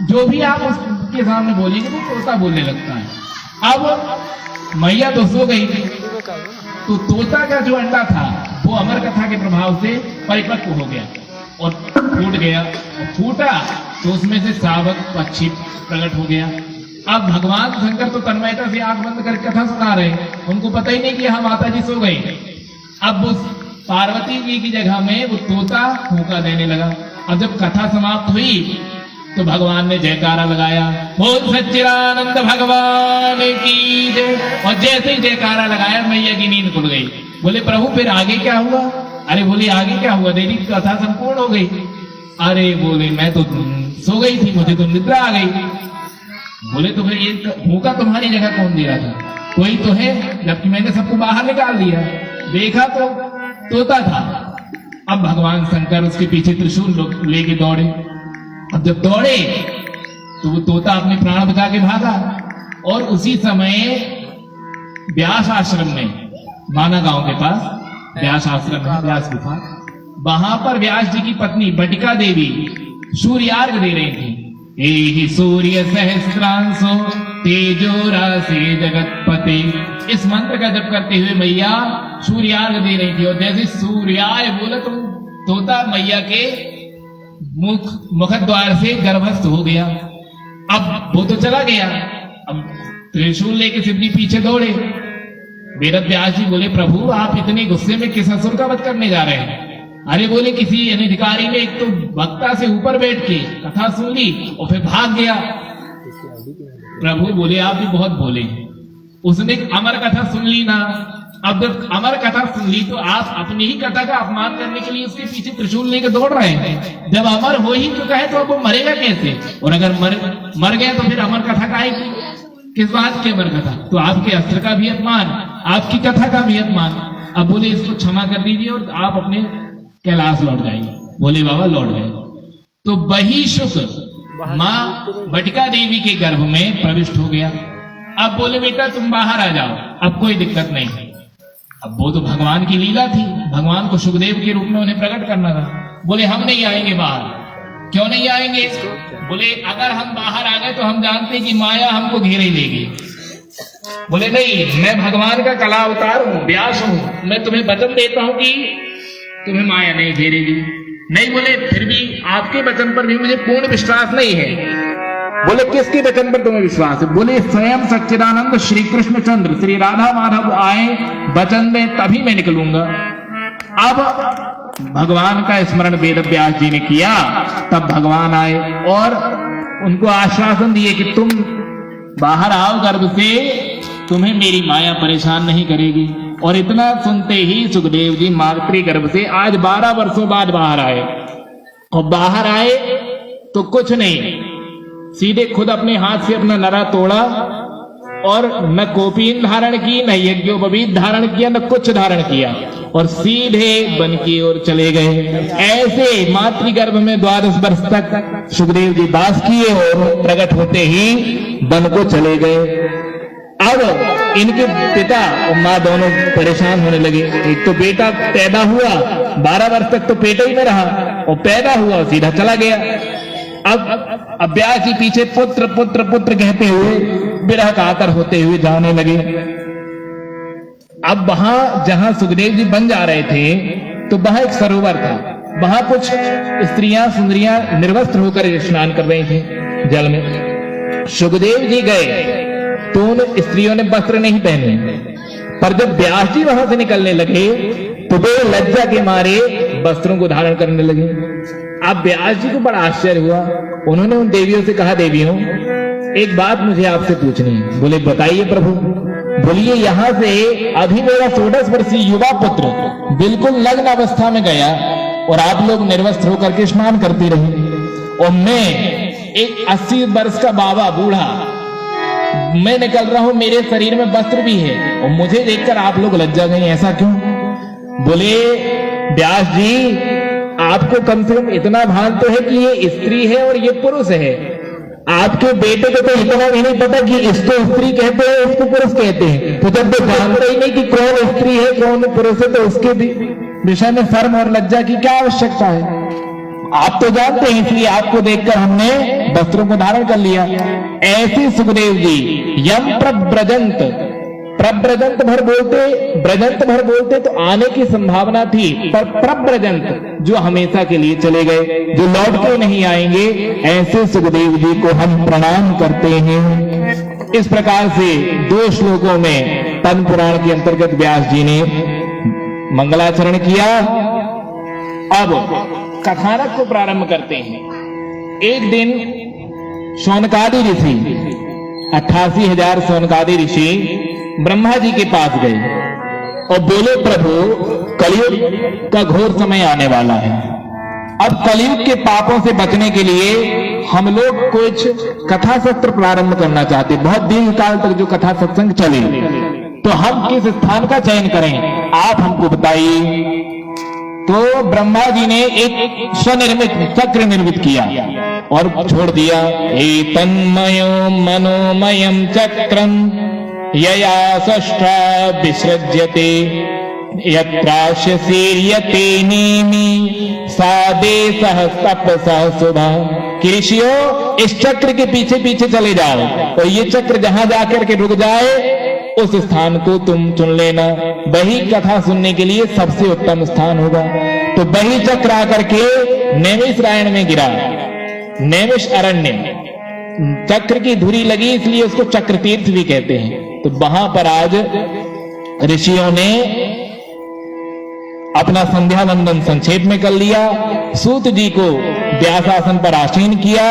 जो भी आप उसके सामने बोलेंगे वो तोता बोलने लगता है। अब मैया तो सो गई थी, तो तोता का जो अंडा था वो अमर कथा के प्रभाव से परिपक्व हो गया और फूट गया, और फूटा तो उसमें से सावक पक्षी प्रकट हो गया। अब भगवान शंकर तो तन्मयता से आंख बंद करके कथा सुना रहे, उनको पता ही नहीं कि हाँ माता जी सो गई। अब उस पार्वती जी की जगह में वो तोता हुक्का देने लगा। अब जब कथा समाप्त हुई तो भगवान ने जयकारा लगाया, बोल सच्चिदानंद भगवान की जय। और जैसे ही जयकारा लगाया मैया की नींद खुल गई। बोले प्रभु फिर आगे क्या हुआ? अरे बोले आगे क्या हुआ, देवी की कथा संपूर्ण हो गई। अरे बोले मैं तो सो गई थी, मुझे तो निद्रा आ गई। बोले तो फिर ये हुक्का तुम्हारी जगह कौन दे रहा था? कोई तो है, जबकि मैंने सबको बाहर निकाल दिया। देखा तो तोता था। अब भगवान शंकर उसके पीछे त्रिशूल लेके दौड़े। अब जब दौड़े तो वो तोता अपने प्राण बचा के भागा, और उसी समय व्यास आश्रम में, माना गांव के पास व्यास आश्रम है, व्यास गुफा, वहां पर व्यास जी की पत्नी बटिका देवी सूर्यार्घ दे रही थी। एहि सूर्य सहस्रांशो तेजो राशि जगतपते। इस मंत्र का जप करते हुए मैया सूर्यार्घ दे रही थी, और जैसे सूर्याय बोला तो तोता मैया के मुख द्वार से गर्भस्थ हो गया। अब वो तो चला गया। अब त्रिशूल लेके शिव जी पीछे दौड़े। वेद व्यास जी बोले प्रभु आप इतने गुस्से में किस असुर का वध करने जा रहे हैं? अरे बोले किसी अधिकारी ने एक तो वक्ता से ऊपर बैठ के कथा सुन ली और फिर भाग गया। प्रभु बोले आप भी बहुत बोले, उसने अमर कथा सुन ली ना। अब जब अमर कथा सुन ली तो आप अपनी ही कथा का अपमान करने के लिए उसके पीछे त्रिशूल लेकर दौड़ रहे हैं। जब अमर हो ही चुका है तो अब वो मरेगा कैसे? और अगर मर गया तो फिर अमर कथा का आएगी किस बात की अमर कथा? तो आपके अस्त्र का भी अपमान, आपकी कथा का भी अपमान। अब बोले इसको क्षमा कर दीजिए और आप अपने कैलाश लौट जाइए। बोले बाबा लौट गए। तो वही शुक्र माँ बटिका देवी के गर्भ में प्रविष्ट हो गया। अब बोले बेटा तुम बाहर आ जाओ, अब कोई दिक्कत नहीं। अब वो तो भगवान की लीला थी, भगवान को सुखदेव के रूप में उन्हें प्रकट करना था। बोले हम नहीं आएंगे बाहर। क्यों नहीं आएंगे? बोले अगर हम बाहर आ गए तो हम जानते कि माया हमको घेरे लेगी। बोले नहीं, मैं भगवान का कला अवतार हूँ, व्यास हूँ, मैं तुम्हें वचन देता हूँ कि तुम्हें माया नहीं घेरेगी। नहीं बोले फिर भी आपके वचन पर भी मुझे पूर्ण विश्वास नहीं है। बोले किसके वचन पर तुम्हें विश्वास है? बोले स्वयं सच्चिदानंद श्री कृष्ण चंद्र श्री राधा माधव आए वचन दे तभी मैं निकलूंगा। अब भगवान का स्मरण वेद व्यास जी ने किया, तब भगवान आए और उनको आश्वासन दिए कि तुम बाहर आओ गर्भ से, तुम्हें मेरी माया परेशान नहीं करेगी। और इतना सुनते ही सुखदेव जी मातृ गर्भ से आज 12 वर्षों बाद बाहर आए। और बाहर आए तो कुछ नहीं, सीधे खुद अपने हाथ से अपना नरा तोड़ा और न कोपीन धारण की, न यज्ञोपवीत धारण किया, न कुछ धारण किया, और सीधे वन की ओर चले गए। ऐसे मातृगर्भ में 12 वर्ष तक सुखदेव जी वास किए और प्रकट होते ही वन को चले गए। अब इनके पिता और माँ दोनों परेशान होने लगे। एक तो बेटा पैदा हुआ, 12 वर्ष तक तो पेट ही में रहा, और पैदा हुआ और सीधा चला गया। अब व्यास जी पीछे पुत्र पुत्र पुत्र कहते हुए विरह कातर होते हुए जाने लगे। अब वहां जहां सुखदेव जी बन जा रहे थे तो वहां एक सरोवर था। वहां कुछ स्त्रियां सुंदरियां निर्वस्त्र होकर स्नान कर रही थी जल में। सुखदेव जी गए तो उन स्त्रियों ने वस्त्र नहीं पहने, पर जब व्यास जी वहां से निकलने लगे तो वे लज्जा के मारे वस्त्रों को धारण करने लगे। अब व्यास जी को बड़ा आश्चर्य हुआ। उन्होंने उन देवियों से कहा, देवियों एक बात मुझे आपसे पूछनी है। बोले बताइए प्रभु। बोलिए यहाँ से अभी मेरा 16 वर्षीय युवा पुत्र बिल्कुल नग्न अवस्था में गया और आप लोग निर्वस्त्र होकर के स्नान करते रहे, और मैं एक 80 वर्ष का बाबा बूढ़ा मैं निकल रहा हूं, मेरे शरीर में वस्त्र भी है, और मुझे देखकर आप लोग लज्जा गए, ऐसा क्यों? बोले व्यास जी आपको कम से कम इतना भान तो है कि ये स्त्री है और ये पुरुष है। आपके बेटे को तो इतना भी नहीं पता कि इसको स्त्री कहते हैं, इसको पुरुष कहते हैं। तो जब वो जानते ही नहीं कि कौन स्त्री है कौन पुरुष है, तो उसके विषय में शर्म और लज्जा की क्या आवश्यकता है? आप तो जानते हैं, इसलिए आपको देखकर हमने वस्त्रों को धारण कर लिया। ऐसे सुखदेव जी यम प्रब्रजंत, प्रब्रजंत भर बोलते, ब्रजंत भर बोलते तो आने की संभावना थी, पर प्रब्रजंत जो हमेशा के लिए चले गए, जो लौट के नहीं आएंगे, ऐसे सुखदेव जी को हम प्रणाम करते हैं। इस प्रकार से 2 श्लोकों में पद्म पुराण के अंतर्गत व्यास जी ने मंगलाचरण किया। अब कथानक को प्रारंभ करते हैं। एक दिन शौनकादि ऋषि, 88,000 शौनकादि ऋषि ब्रह्मा जी के पास गए और बोले, प्रभु कलयुग का घोर समय आने वाला है। अब कलयुग के पापों से बचने के लिए हम लोग कुछ कथा सत्र प्रारंभ करना चाहते, बहुत दीर्घ काल तक जो कथा सत्संग चले, तो हम किस स्थान का चयन करें, आप हमको बताइए। तो ब्रह्मा जी ने एक स्वनिर्मित चक्र निर्मित किया और छोड़ दिया, एतन्मयो मनोमयम चक्रम यया सष्ट्रा विसृज्यते यत्राश्यसीर्यते नेमि सादे सहस्तपसः सुधा। कि ऋषियों, इस चक्र के पीछे पीछे चले जाओ और ये चक्र जहां जाकर के रुक जाए उस स्थान को तुम चुन लेना, वही कथा सुनने के लिए सबसे उत्तम स्थान होगा। तो वही चक्र आकर के नैमिषारण्य में गिरा। नैमिष अरण्य, चक्र की धुरी लगी इसलिए उसको चक्र तीर्थ भी कहते हैं। तो वहां पर आज ऋषियों ने अपना संध्या वंदन संक्षेप में कर लिया, सूत जी को व्यासासन पर आसीन किया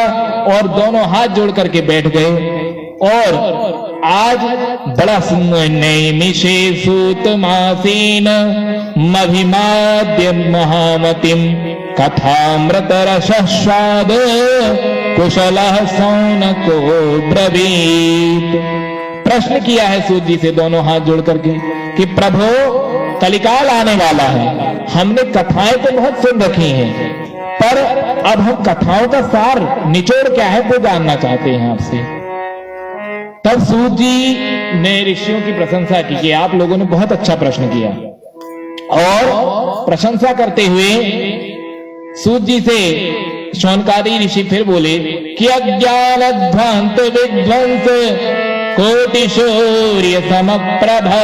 और दोनों हाथ जोड़ करके बैठ गए। और आज बड़ा सुंदर नैमिषे सूतमासीन मभिमाद्य महामतिम कथामृत रसस्वाद कुशलः शौनको ब्रवीत। प्रश्न किया है सूत जी से दोनों हाथ जोड़ करके कि प्रभु कलिकाल आने वाला है, हमने कथाएं तो बहुत सुन रखी हैं, पर अब हम कथाओं का सार निचोड़ क्या है वो जानना चाहते हैं आपसे। तब सूत जी ने ऋषियों की प्रशंसा की कि आप लोगों ने बहुत अच्छा प्रश्न किया, और प्रशंसा करते हुए सूत जी से शौनकादि ऋषि फिर बोले कि अज्ञान ध्वांत विध्वंस कोटि शौर्य समप्रभा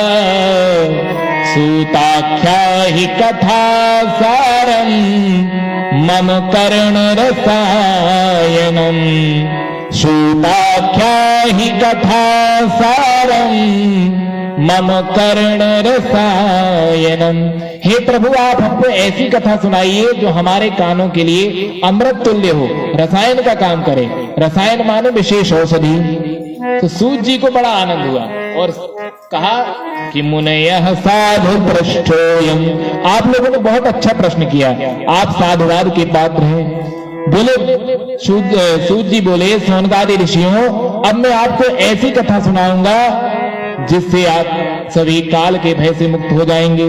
सूताख्या ही कथा सारम मम कर्ण रसायनम। सूताख्या ही कथा सारम मम कर्ण रसायनम। हे प्रभु, आप हमको ऐसी कथा सुनाइए जो हमारे कानों के लिए अमृत तुल्य हो, रसायन का काम करे। रसायन माने विशेष औषधि। तो सूत जी को बड़ा आनंद हुआ और कहा कि मुनयः साधु पृष्ठोयम। आप लोगों ने बहुत अच्छा प्रश्न किया, आप साधुवाद के पात्र हैं। बोले सूत जी बोले, शौनकादि ऋषियों, अब मैं आपको ऐसी कथा सुनाऊंगा जिससे आप सभी काल के भय से मुक्त हो जाएंगे।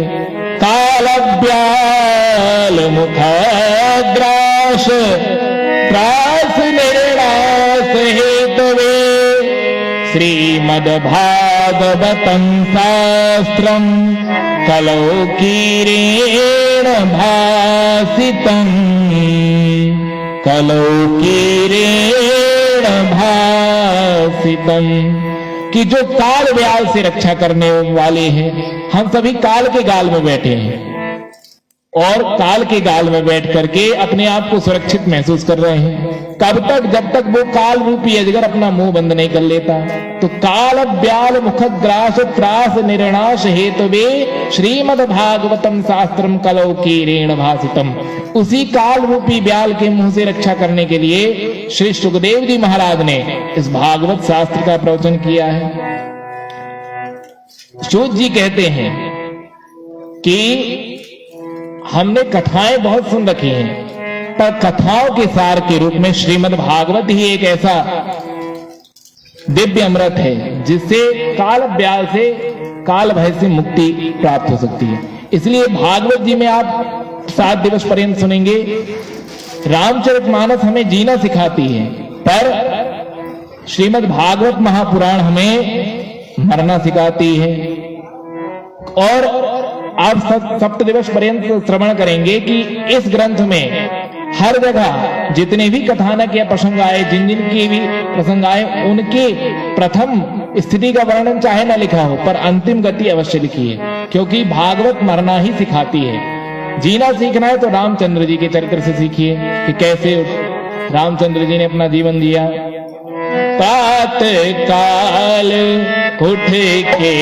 काल व्याल मुखग्रास त्रास निर्णास हेतवे श्रीमद्भागवतं शास्त्रं कलौ कीरेण भासितं। कलौ कीरेण भासितं। कि जो काल व्याल से रक्षा करने वाले हैं, हम सभी काल के गाल में बैठे हैं और काल के गाल में बैठ करके अपने आप को सुरक्षित महसूस कर रहे हैं। कब तक? जब तक वो काल रूपी अजगर अपना मुंह बंद नहीं कर लेता। तो काल व्याल मुखग्रास त्रास निर्णाश हेतवे श्रीमद्भागवतम शास्त्रम कलौ कीरेण भासितम। उसी काल रूपी व्याल के मुंह से रक्षा करने के लिए श्री सुखदेव जी महाराज ने इस भागवत शास्त्र का प्रवचन किया है। सूत जी कहते हैं कि हमने कथाएं बहुत सुन रखी हैं, पर कथाओं के सार के रूप में श्रीमद् भागवत ही एक ऐसा दिव्य अमृत है जिससे काल व्याल से, काल भय से मुक्ति प्राप्त हो सकती है। इसलिए भागवत जी में आप 7 दिवस पर्यंत सुनेंगे। रामचरितमानस हमें जीना सिखाती है, पर श्रीमद् भागवत महापुराण हमें मरना सिखाती है। और आप 7 दिवस पर्यंत श्रवण करेंगे कि इस ग्रंथ में हर जगह जितने भी कथानक या प्रसंग आए, जिन जिन के भी प्रसंग आए, उनके प्रथम स्थिति का वर्णन चाहे ना लिखा हो, पर अंतिम गति अवश्य लिखी है, क्योंकि भागवत मरना ही सिखाती है। जीना सीखना है तो रामचंद्र जी के चरित्र से सीखिए कि कैसे रामचंद्र जी ने अपना जीवन दिया। प्रात काल उठ के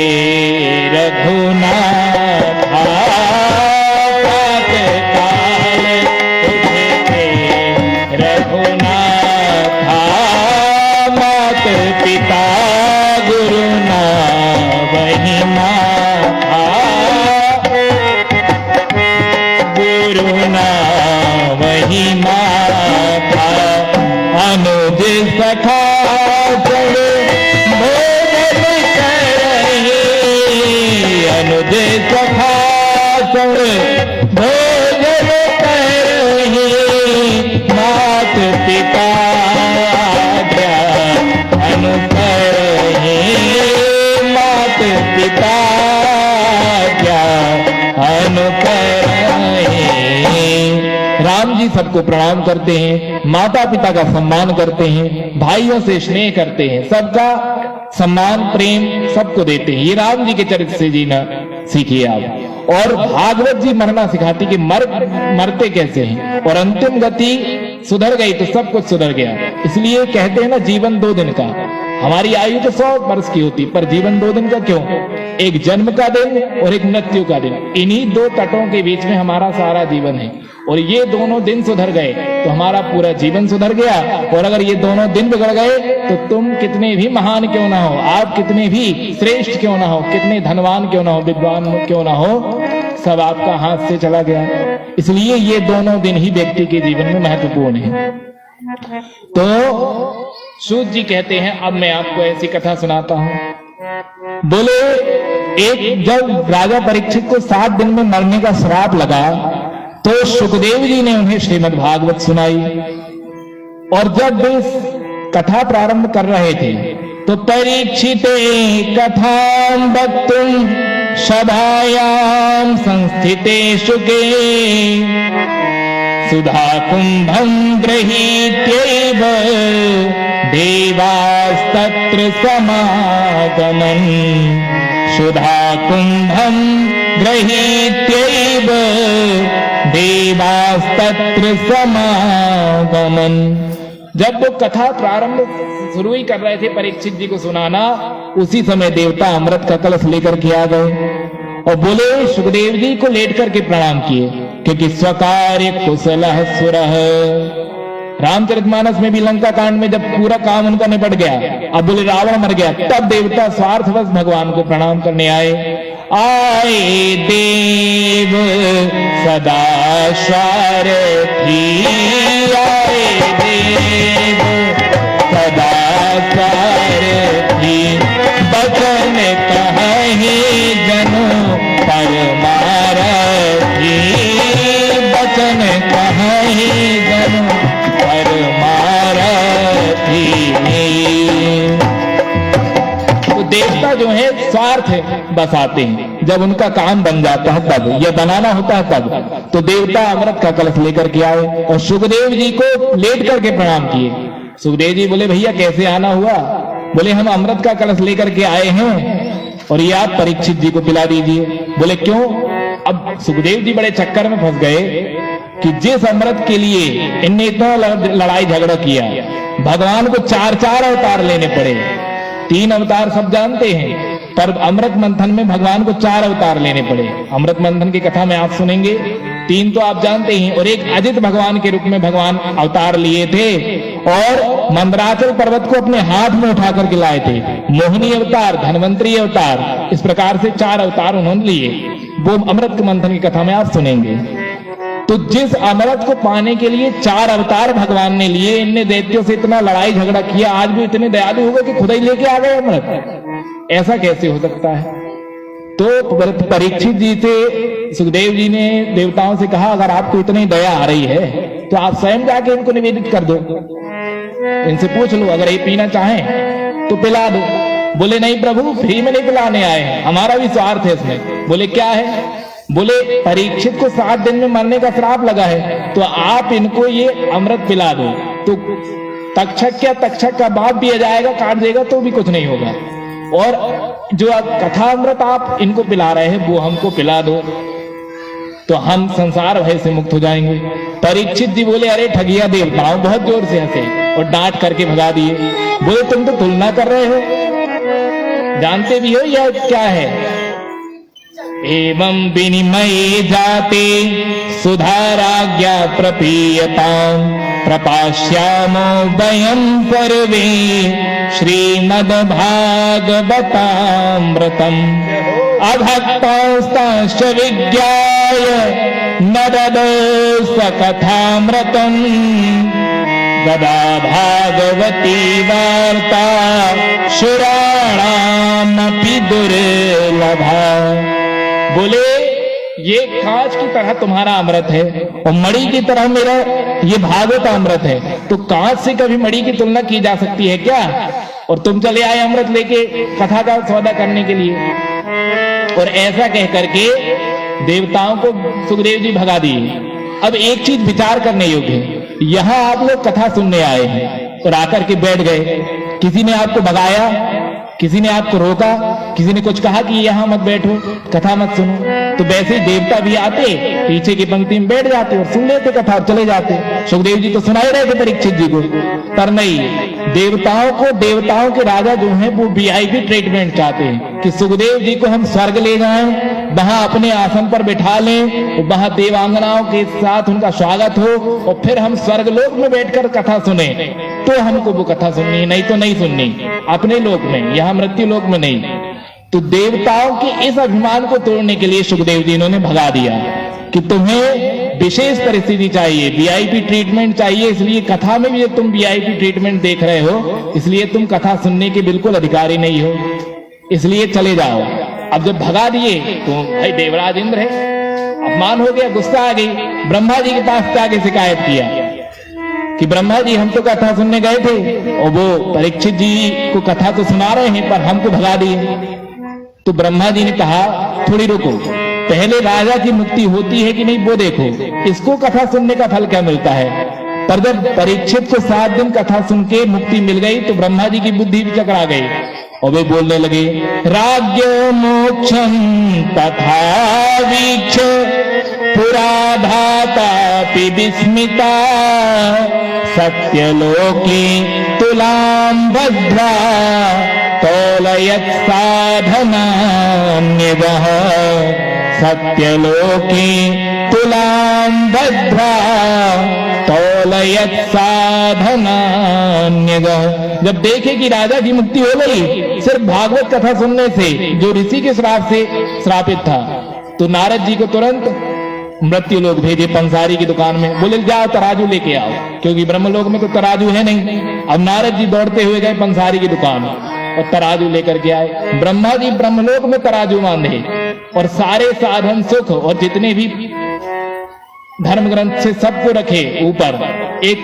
रघुनाथ, प्रात काल उठ के रघुनाथ, मात पिता गुरु ना वही माता, गुरु ना वही माता, अनुज सखा अनुज सखा भोजन करही, मात पिता अनुकरही, मात पिता अनुकरही। राम जी सबको प्रणाम करते हैं, माता पिता का सम्मान करते हैं, भाइयों से स्नेह करते हैं, सबका सम्मान प्रेम सबको देते हैं। ये राम जी के चरित्र से जीना सीखिए आप। और भागवत जी मरना सिखाती कि मरते कैसे हैं, और अंतिम गति सुधर गई तो सब कुछ सुधर गया। इसलिए कहते हैं ना, जीवन 2 दिन का। हमारी आयु तो 100 वर्ष की होती, पर जीवन 2 दिन का क्यों? एक जन्म का दिन और एक मृत्यु का दिन, इन्हीं 2 तटों के बीच में हमारा सारा जीवन है। और ये दोनों दिन सुधर गए तो हमारा पूरा जीवन सुधर गया। और अगर ये दोनों दिन बिगड़ गए तो तुम कितने भी महान क्यों ना हो, आप कितने भी श्रेष्ठ क्यों ना हो, कितने धनवान क्यों ना हो, विद्वान क्यों ना हो, सब आपका हाथ से चला गया। इसलिए ये दोनों दिन ही व्यक्ति के जीवन में महत्वपूर्ण है। तो सूत जी कहते हैं, अब मैं आपको ऐसी कथा सुनाता हूं। बोले, एक जब राजा परीक्षित को 7 दिन में मरने का श्राप लगा तो सुखदेव जी ने उन्हें श्रीमद् भागवत सुनाई। और जब वे कथा प्रारंभ कर रहे थे तो परीक्षित कथां वक्तुं सभायां संस्थिते शुके, सुधा कुंभं गृहीत्यैव देवास्तत्र समागमन्, सुधा कुंभं गृहीत्यैव देवास्तत्र समागमन्। जब वो कथा प्रारंभ शुरू ही कर रहे थे परीक्षित जी को सुनाना, उसी समय देवता अमृत का कलश लेकर के आ गए और बोले, सुखदेव जी को लेट करके प्रणाम किए, क्योंकि स्वकार्य कुशलः सुरः। रामचरितमानस में भी लंका कांड में जब पूरा काम उनका निपट गया, अब बोले रावण मर गया, तब देवता स्वार्थवश भगवान को प्रणाम करने आए। आए देव सदा स्वार्थी, आए देव सदा स्वार्थी, बचन कहि जनु परमारथी, बचन कहि जनु परमारथी। तो देवता जो है स्वार्थ बसाते हैं, जब उनका काम बन जाता है तब, यह बनाना होता है तब। तो देवता अमृत का कलश लेकर के आए और सुखदेव जी को लेट करके प्रणाम किए। सुखदेव जी बोले, भैया कैसे आना हुआ? बोले, हम अमृत का कलश लेकर के आए हैं और ये आप परीक्षित जी को पिला दीजिए। बोले, क्यों? अब सुखदेव जी बड़े चक्कर में फंस गए कि जिस अमृत के लिए इनने इतना लड़ाई झगड़ा किया, भगवान को 4 अवतार लेने पड़े। 3 अवतार सब जानते हैं, पर अमृत मंथन में भगवान को 4 अवतार लेने पड़े। अमृत मंथन की कथा में आप सुनेंगे। 3 तो आप जानते हैं, और एक अजित भगवान के रूप में भगवान अवतार लिए थे और मंदराचल पर्वत को अपने हाथ में उठा करके लाए थे। मोहिनी अवतार, धनवंतरी अवतार, इस प्रकार से 4 अवतार उन्होंने लिए। वो अमृत मंथन की कथा में आप सुनेंगे। तो जिस अमृत को पाने के लिए 4 अवतार भगवान ने लिए, इनने दैत्यों से इतना लड़ाई झगड़ा किया, आज भी इतने दयालु हो गए कि खुद ही लेके आ गए अमृत। ऐसा कैसे हो सकता है? तो परीक्षित जी से सुखदेव जी ने देवताओं से कहा, अगर आपको इतनी दया आ रही है तो आप स्वयं जाके इनको निवेदित कर दो, इनसे पूछ लो, अगर ये पीना चाहें तो पिला दो। बोले, नहीं प्रभु, फ्री में नहीं पिलाने आए हैं, हमारा भी स्वार्थ है इसमें। बोले, क्या है? बोले परीक्षित को 7 दिन में मरने का श्राप लगा है, तो आप इनको ये अमृत पिला दो। तो तक्षक का बाप भी आ जाएगा, काट देगा तो भी कुछ नहीं होगा। और जो कथा अमृत आप इनको पिला रहे हैं वो हमको पिला दो, तो हम संसार भय से मुक्त हो जाएंगे। परीक्षित जी बोले अरे ठगिया देवताओं, बहुत जोर से हंसे और डांट करके भगा दिए। बोले तुम तो तुलना कर रहे हो, जानते भी हो यह क्या है। एवं विनिमये जाते सुधाराज्ञा प्रपीयतां प्रपाश्यामो वयं सर्वे श्रीमद्भागवतामृतम् अभक्तांश्च विज्ञाय न ददौ कथामृतम् गदा भागवती वार्ता शुराणामपि दुर्लभा। बोले ये कांच की तरह तुम्हारा अमृत है और मणि की तरह मेरा ये भागवत अमृत है, तो कांच से कभी मणि की तुलना की जा सकती है क्या। और तुम चले आए अमृत लेके कथा का सौदा करने के लिए। और ऐसा कह करके देवताओं को सुखदेव जी भगा दिए। अब एक चीज विचार करने योग्य है, यहां आप लोग कथा सुनने आए हैं और आकर के बैठ गए, किसी ने आपको भगाया, किसी ने आपको रोका, किसी ने कुछ कहा कि यहां मत बैठो, कथा मत सुनो, तो वैसे ही देवता भी आते पीछे की पंक्ति में बैठ जाते और सुन लेते कथा और चले जाते। सुखदेव जी तो सुनाई रहे थे परीक्षित जी को, पर नहीं, देवताओं को, देवताओं के राजा जो हैं वो वीआईपी ट्रीटमेंट चाहते हैं कि सुखदेव जी को हम स्वर्ग ले जाएं, वहां अपने आसन पर बिठा लें, वहां देवांगनाओं के साथ उनका स्वागत हो और फिर हम स्वर्गलोक में बैठकर कथा सुने, तो हमको वो कथा सुननी, नहीं तो नहीं सुननी, अपने लोक में, यहां मृत्यु लोक में नहीं। तो देवताओं के इस अभिमान को तोड़ने के लिए सुखदेव जी इन्होंने भगा दिया कि तुम्हें विशेष परिस्थिति चाहिए, वीआईपी ट्रीटमेंट चाहिए, इसलिए कथा में भी तुम वीआईपी ट्रीटमेंट देख रहे हो, इसलिए तुम कथा सुनने के बिल्कुल अधिकारी नहीं हो, इसलिए चले जाओ। अब जब भगा दिए तो भाई देवराज इंद्र है, अपमान हो गया, गुस्सा आ गई, ब्रह्मा जी के पास जाके शिकायत किया कि ब्रह्मा जी हम तो कथा सुनने गए थे और वो परीक्षित जी को कथा तो सुना रहे हैं पर हमको भगा दिए। तो ब्रह्मा जी ने कहा थोड़ी रुको, पहले राजा की मुक्ति होती है कि नहीं वो देखो, इसको कथा सुनने का फल क्या मिलता है। पर जब परीक्षित को 7 दिन कथा सुन के मुक्ति मिल गई तो ब्रह्मा जी की बुद्धि भी चकरा गई और वे बोलने लगे राज्य मोक्षम तथा वीक्ष पुरा धातापि विस्मिता सत्यलोकी तुलां बद्ध्वा तोलयत् साधनान्यवः सत्यलोकी तुलां बद्ध्वा तोलयत् साधनान्यवः। जब देखे कि राजा की मुक्ति हो गई सिर्फ भागवत कथा सुनने से, जो ऋषि के श्राप से श्रापित था, तो नारद जी को तुरंत मृत्यु लोग भेजे पंसारी की दुकान में, बोले जाओ तराजू लेके आओ, क्योंकि ब्रह्मलोक में तो तराजू है नहीं। अब नारद जी दौड़ते हुए गए पंसारी की दुकान और तराजू लेकर के आए। ब्रह्मा जी ब्रह्मलोक में तराजू बांधे और सारे साधन सुख और जितने भी धर्म ग्रंथ से सबको रखे ऊपर एक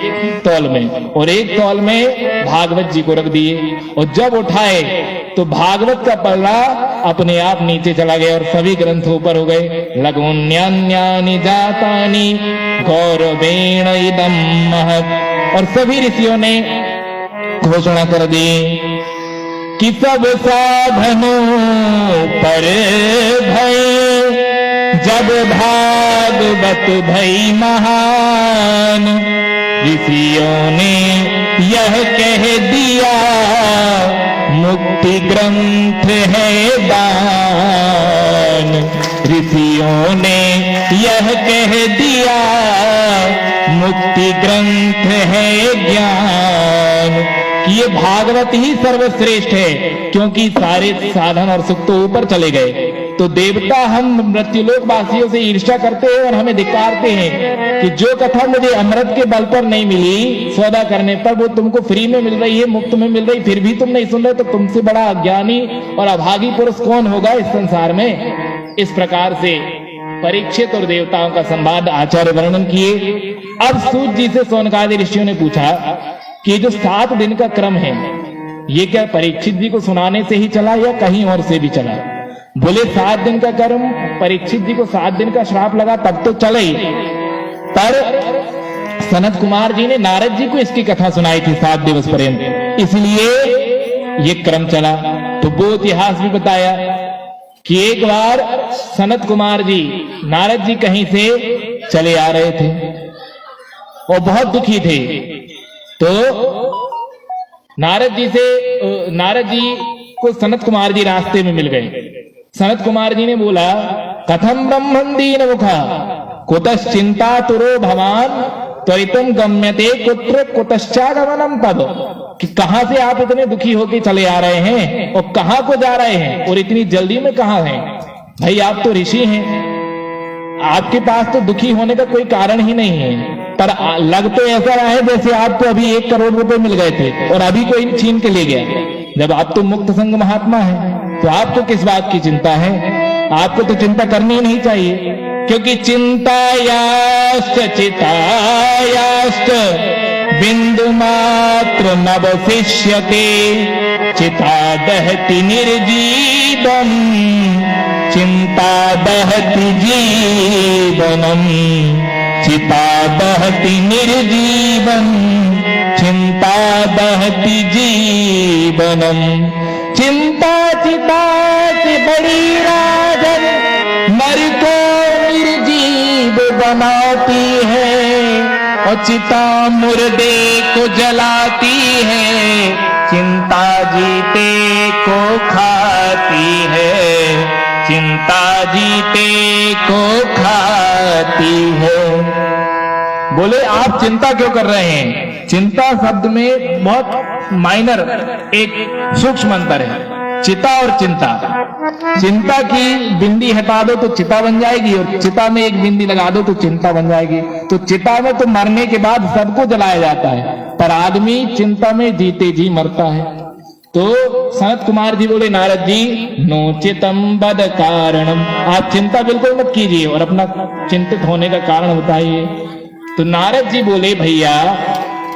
तौल में, और एक तौल में भागवत जी को रख दिए। और जब उठाए तो भागवत का पल्ला अपने आप नीचे चला गया और सभी ग्रंथ ऊपर हो गए। लघुन्यान्यानि जातानि गौरवेण इदं महत्। और सभी ऋषियों ने घोषणा कर दी कि सब साधनों पर भय जब भागवत भई महान। ऋषियों ने यह कह दिया मुक्ति ग्रंथ है दान। ऋषियों ने यह कह दिया मुक्ति ग्रंथ है ज्ञान। ये भागवत ही सर्वश्रेष्ठ है, क्योंकि सारे साधन और सुख तो ऊपर चले गए। तो देवता हम मृत्युलोक वासियों से ईर्ष्या करते हैं और हमें धिक्कारते हैं कि जो कथा मुझे अमृत के बल पर नहीं मिली, सौदा करने पर वो तुमको फ्री में मिल रही है, मुफ्त में मिल रही, फिर भी तुम नहीं सुन रहे, तो तुमसे बड़ा अज्ञानी और अभागी पुरुष कौन होगा इस संसार में। इस प्रकार से परीक्षित और देवताओं का संवाद आचार्य वर्णन किए। अब सूत जी से सोनकादि ऋषियों ने पूछा कि जो 7 दिन का क्रम है ये क्या परीक्षित जी को सुनाने से ही चला या कहीं और से भी चला। बोले 7 दिन का कर्म, परीक्षित जी को 7 दिन का श्राप लगा तब तो चले, पर सनत कुमार जी ने नारद जी को इसकी कथा सुनाई थी 7 दिवस पर्यंत, इसलिए ये क्रम चला। तो वो इतिहास भी बताया कि एक बार सनत कुमार जी नारद जी कहीं से चले आ रहे थे और बहुत दुखी थे, तो नारद जी को सनत कुमार जी रास्ते में मिल गए। सनत कुमार जी ने बोला, कथम ब्रह्मण दीन मुखा कुतश्चिंता तुरो भवान त्वरितम गम्यते कुत्र कुतश्चागमनम तब, कि कहां से आप इतने दुखी होकर चले आ रहे हैं और कहां को जा रहे हैं और इतनी जल्दी में कहां हैं? भाई आप तो ऋषि हैं, आपके पास तो दुखी होने का कोई कारण ही नहीं है, पर लग तो ऐसा रहा है जैसे आपको अभी 1 करोड़ रुपए मिल गए थे और अभी कोई छीन के ले गया। जब आप तो मुक्त संग महात्मा हैं तो आपको किस बात की चिंता है? आपको तो चिंता करनी ही नहीं चाहिए, क्योंकि चिंतायाश्च चितायाश्च बिंदु मात्र नवशिष्यते चिता दहति निर्जीवम चिंता दहति जीवनम चिता दहति निर्जीवम चिंता दहति जीवनम। चिंता चिता से बड़ी राजन नर को निर्जीव बनाती है और चिता मुर्दे को जलाती है, चिंता जीते को खाती है, चिंता जीते को खाती है। बोले आप चिंता क्यों कर रहे हैं? चिंता शब्द में बहुत माइनर एक सूक्ष्म अंतर है, चिता और चिंता। चिंता की बिंदी हटा दो तो चिता बन जाएगी और चिता में एक बिंदी लगा दो तो चिंता बन जाएगी। तो चिता में तो मरने के बाद सबको जलाया जाता है, पर आदमी चिंता में जीते जी मरता है। तो सनत कुमार जी बोले, नारद जी नोचितम बद कारणम, आप चिंता बिल्कुल मत कीजिए और अपना चिंतित होने का कारण बताइए। तो नारद जी बोले, भैया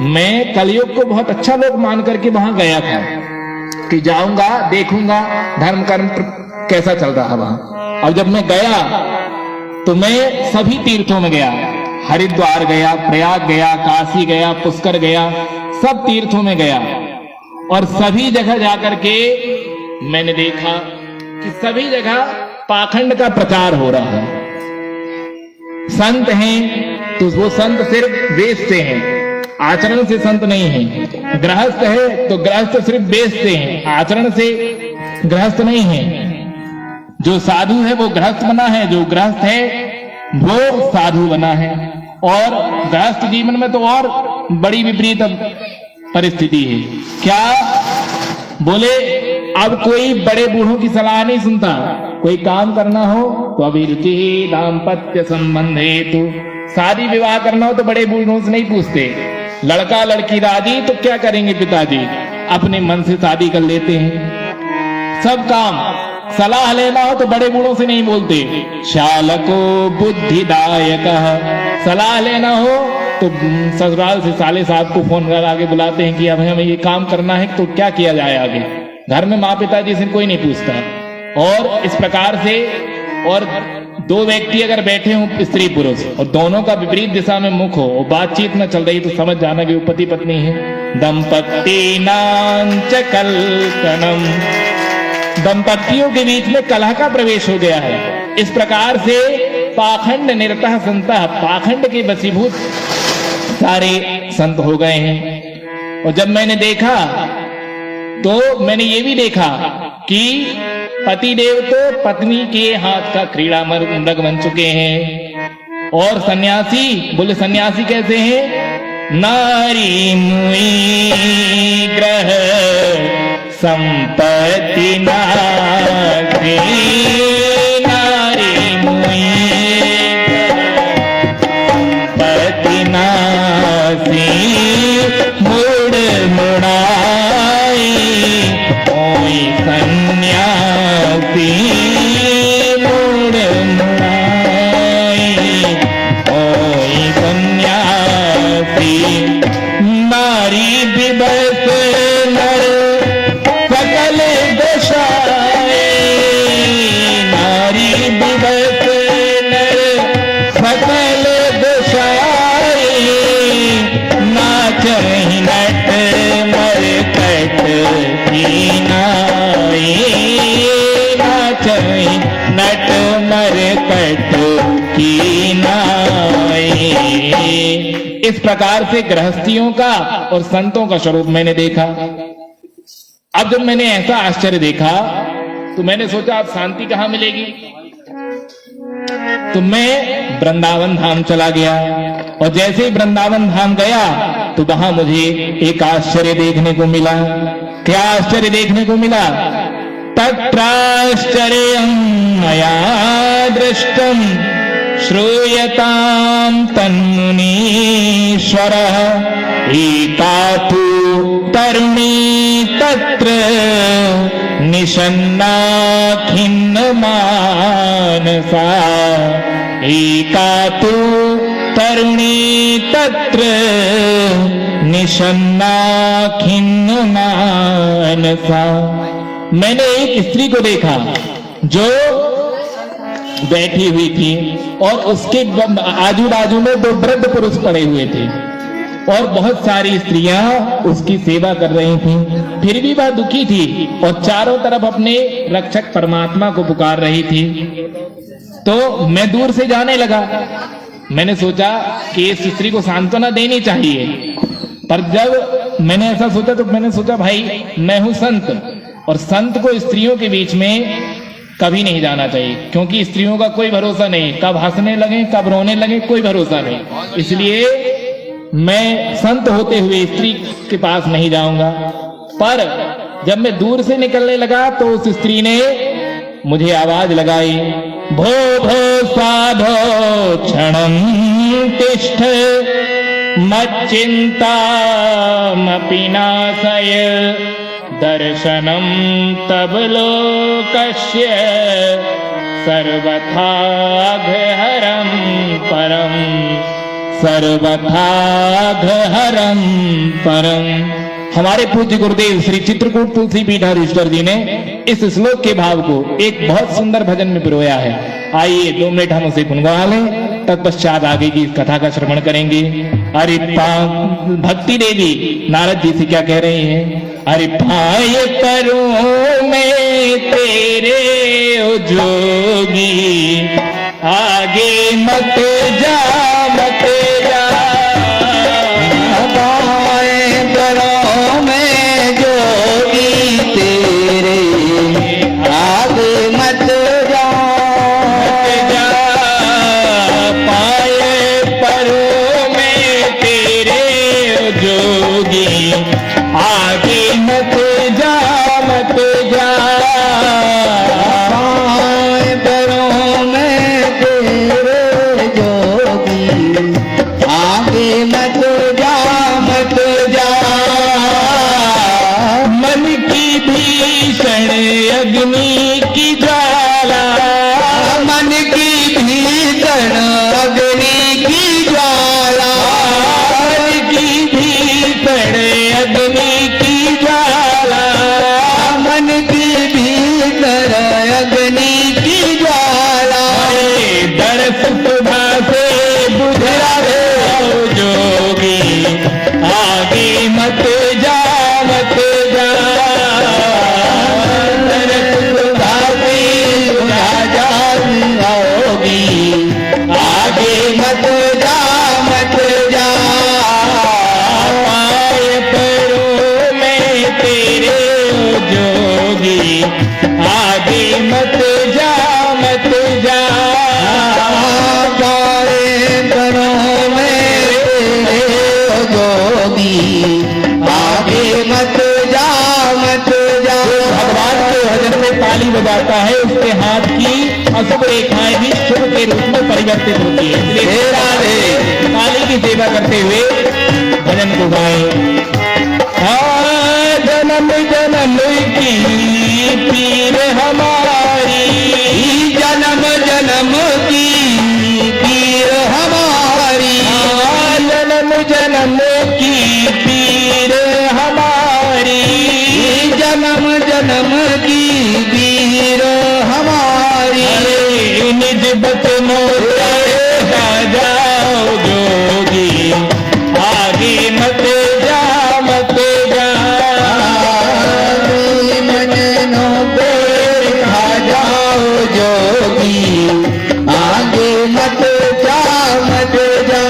मैं कलयुग को बहुत अच्छा लोग मान करके वहां गया था कि जाऊंगा देखूंगा धर्म कर्म कैसा चल रहा वहां। अब जब मैं गया तो मैं सभी तीर्थों में गया, हरिद्वार गया, प्रयाग गया, काशी गया, पुष्कर गया, सब तीर्थों में गया और सभी जगह जाकर के मैंने देखा कि सभी जगह पाखंड का प्रचार हो रहा है। संत हैं तो वो संत सिर्फ वेश से हैं, आचरण से संत नहीं है। गृहस्थ है तो गृहस्थ सिर्फ वेश से हैं, आचरण से गृहस्थ नहीं है। जो साधु है वो गृहस्थ बना है, जो गृहस्थ है वो साधु बना है। और गृहस्थ जीवन में तो और बड़ी विपरीत परिस्थिति है। क्या बोले, अब कोई बड़े बूढ़ों की सलाह नहीं सुनता। कोई काम करना हो तो अभिरुचि दाम्पत्य संबंधे, तो शादी विवाह करना हो तो बड़े बूढ़ों से नहीं पूछते। लड़का लड़की राजी तो क्या करेंगे पिताजी, अपने मन से शादी कर लेते हैं। सब काम सलाह लेना हो तो बड़े बूढ़ों से नहीं बोलते। शालको बुद्धिदायक, सलाह लेना हो तो ससुराल से साले साहब को फोन करा के बुलाते हैं कि अब हमें ये काम करना है तो क्या किया जाए आगे। घर में माँ पिताजी से कोई नहीं पूछता। और इस प्रकार से, और 2 व्यक्ति अगर बैठे हों स्त्री पुरुष और दोनों का विपरीत दिशा में मुख हो और बातचीत न चल रही तो समझ जाना कि वो पति पत्नी है। दंपत्ति नांच कलकनम, दंपतियों के बीच में कलह का प्रवेश हो गया है। इस प्रकार से पाखंड निरतः संतः, पाखंड के वशीभूत सारे संत हो गए हैं। और जब मैंने देखा तो मैंने ये भी देखा कि पति देव तो पत्नी के हाथ का क्रीड़ा मृग बन चुके हैं। और सन्यासी, बोले सन्यासी कैसे हैं? नारी मुई ग्रह संपत्ति नारी, नारी मुई संपत्ति नासी, मुड़ मुड़ाई ओई सन्यासी, मुड़ मुड़ाई ओई सन्यासी। नारी दिवस नर सकल दशाए, इस प्रकार से गृहस्थियों का और संतों का स्वरूप मैंने देखा। अब जब मैंने ऐसा आश्चर्य देखा तो मैंने सोचा अब शांति कहां मिलेगी। तो मैं वृंदावन धाम चला गया और जैसे ही वृंदावन धाम गया तो वहां मुझे एक आश्चर्य देखने को मिला। क्या आश्चर्य देखने को मिला? तत्राश्चर्यं मया दृष्टं श्रूयतां तन्मुनीश्वरः एका तु तरुणी तत्र निषन्ना खिन्नमानसा एका तु तरुणी तत्र निषन्ना खिन्नमानसा। मैंने एक स्त्री को देखा जो बैठी हुई थी और उसके आजू बाजू में दो वृद्ध पुरुष पड़े हुए थे और बहुत सारी स्त्रियां उसकी सेवा कर रही थीं। फिर भी वह दुखी थी और चारों तरफ अपने रक्षक परमात्मा को पुकार रही थी। तो मैं दूर से जाने लगा। मैंने सोचा कि इस स्त्री को सांत्वना देनी चाहिए, पर जब मैंने ऐसा सोचा तो मैंने सोचा भाई मैं हूं संत और संत को स्त्रियों के बीच में कभी नहीं जाना चाहिए, क्योंकि स्त्रियों का कोई भरोसा नहीं, कब हंसने लगे कब रोने लगे कोई भरोसा नहीं। इसलिए मैं संत होते हुए स्त्री के पास नहीं जाऊंगा। पर जब मैं दूर से निकलने लगा तो उस स्त्री ने मुझे आवाज लगाई, भो भो साधो क्षणं तिष्ठ मच्चिन्तामपि नाशय दर्शनं तव लोकस्य सर्वथाघहरं परम सर्वथाघहरं परम। हमारे पूज्य गुरुदेव श्री चित्रकूट तुलसी पीठाधीश्वर जी ने इस श्लोक के भाव को एक बहुत सुंदर भजन में पिरोया है। आइए 2 मिनट हम उसे गुनगुना लें, तत्पश्चात आगे की इस कथा का श्रवण करेंगे। अरे भक्ति देवी नारद जी से क्या कह रही हैं? अरे पाय परों में तेरे ओ जोगी आगे मत जा मत जा। पाय परों में जोगी तेरे आगे मत जा पाय परों में तेरे जोगी आगे मत जा मत जा। पाय परों में तेरे जोगी आगे मत जा मत जा। मन की भीषण अग्नि की ज्वाला मन की भीषण अग्नि की ज्वाला मन की भीषण अग्नि की ज्वाला मन की भीतर अग्नि की ज्वाला दरस सुधा से बुझा दे जोगी आगे मत जा मत जा। दरस सुधा से बुझा जाओगी आगे मत जा मत जा। पाय परों में तेरे जोगी आगे मत जा मत जा। पाए परों में तेरे जोगी आगे मत जा मत जा। भगवान के भजन में ताली बजाता है उसके हाथ की अशुभ रेखाएं भी शुभ के रूप में परिवर्तित होती है। इसलिए राधे ताली की सेवा करते हुए भजन को गाएं। जन्म जन्म की पीर हमारी जन्म जन्म की पीर हमारी जन्म जन्म की पीर हमारी जन्म जन्म की पीर हमारी निज बचनों से जाओ जोगी आगे मत जा मत जा। मनों पे खा जाओ जोगी आगे मत जा मत जा।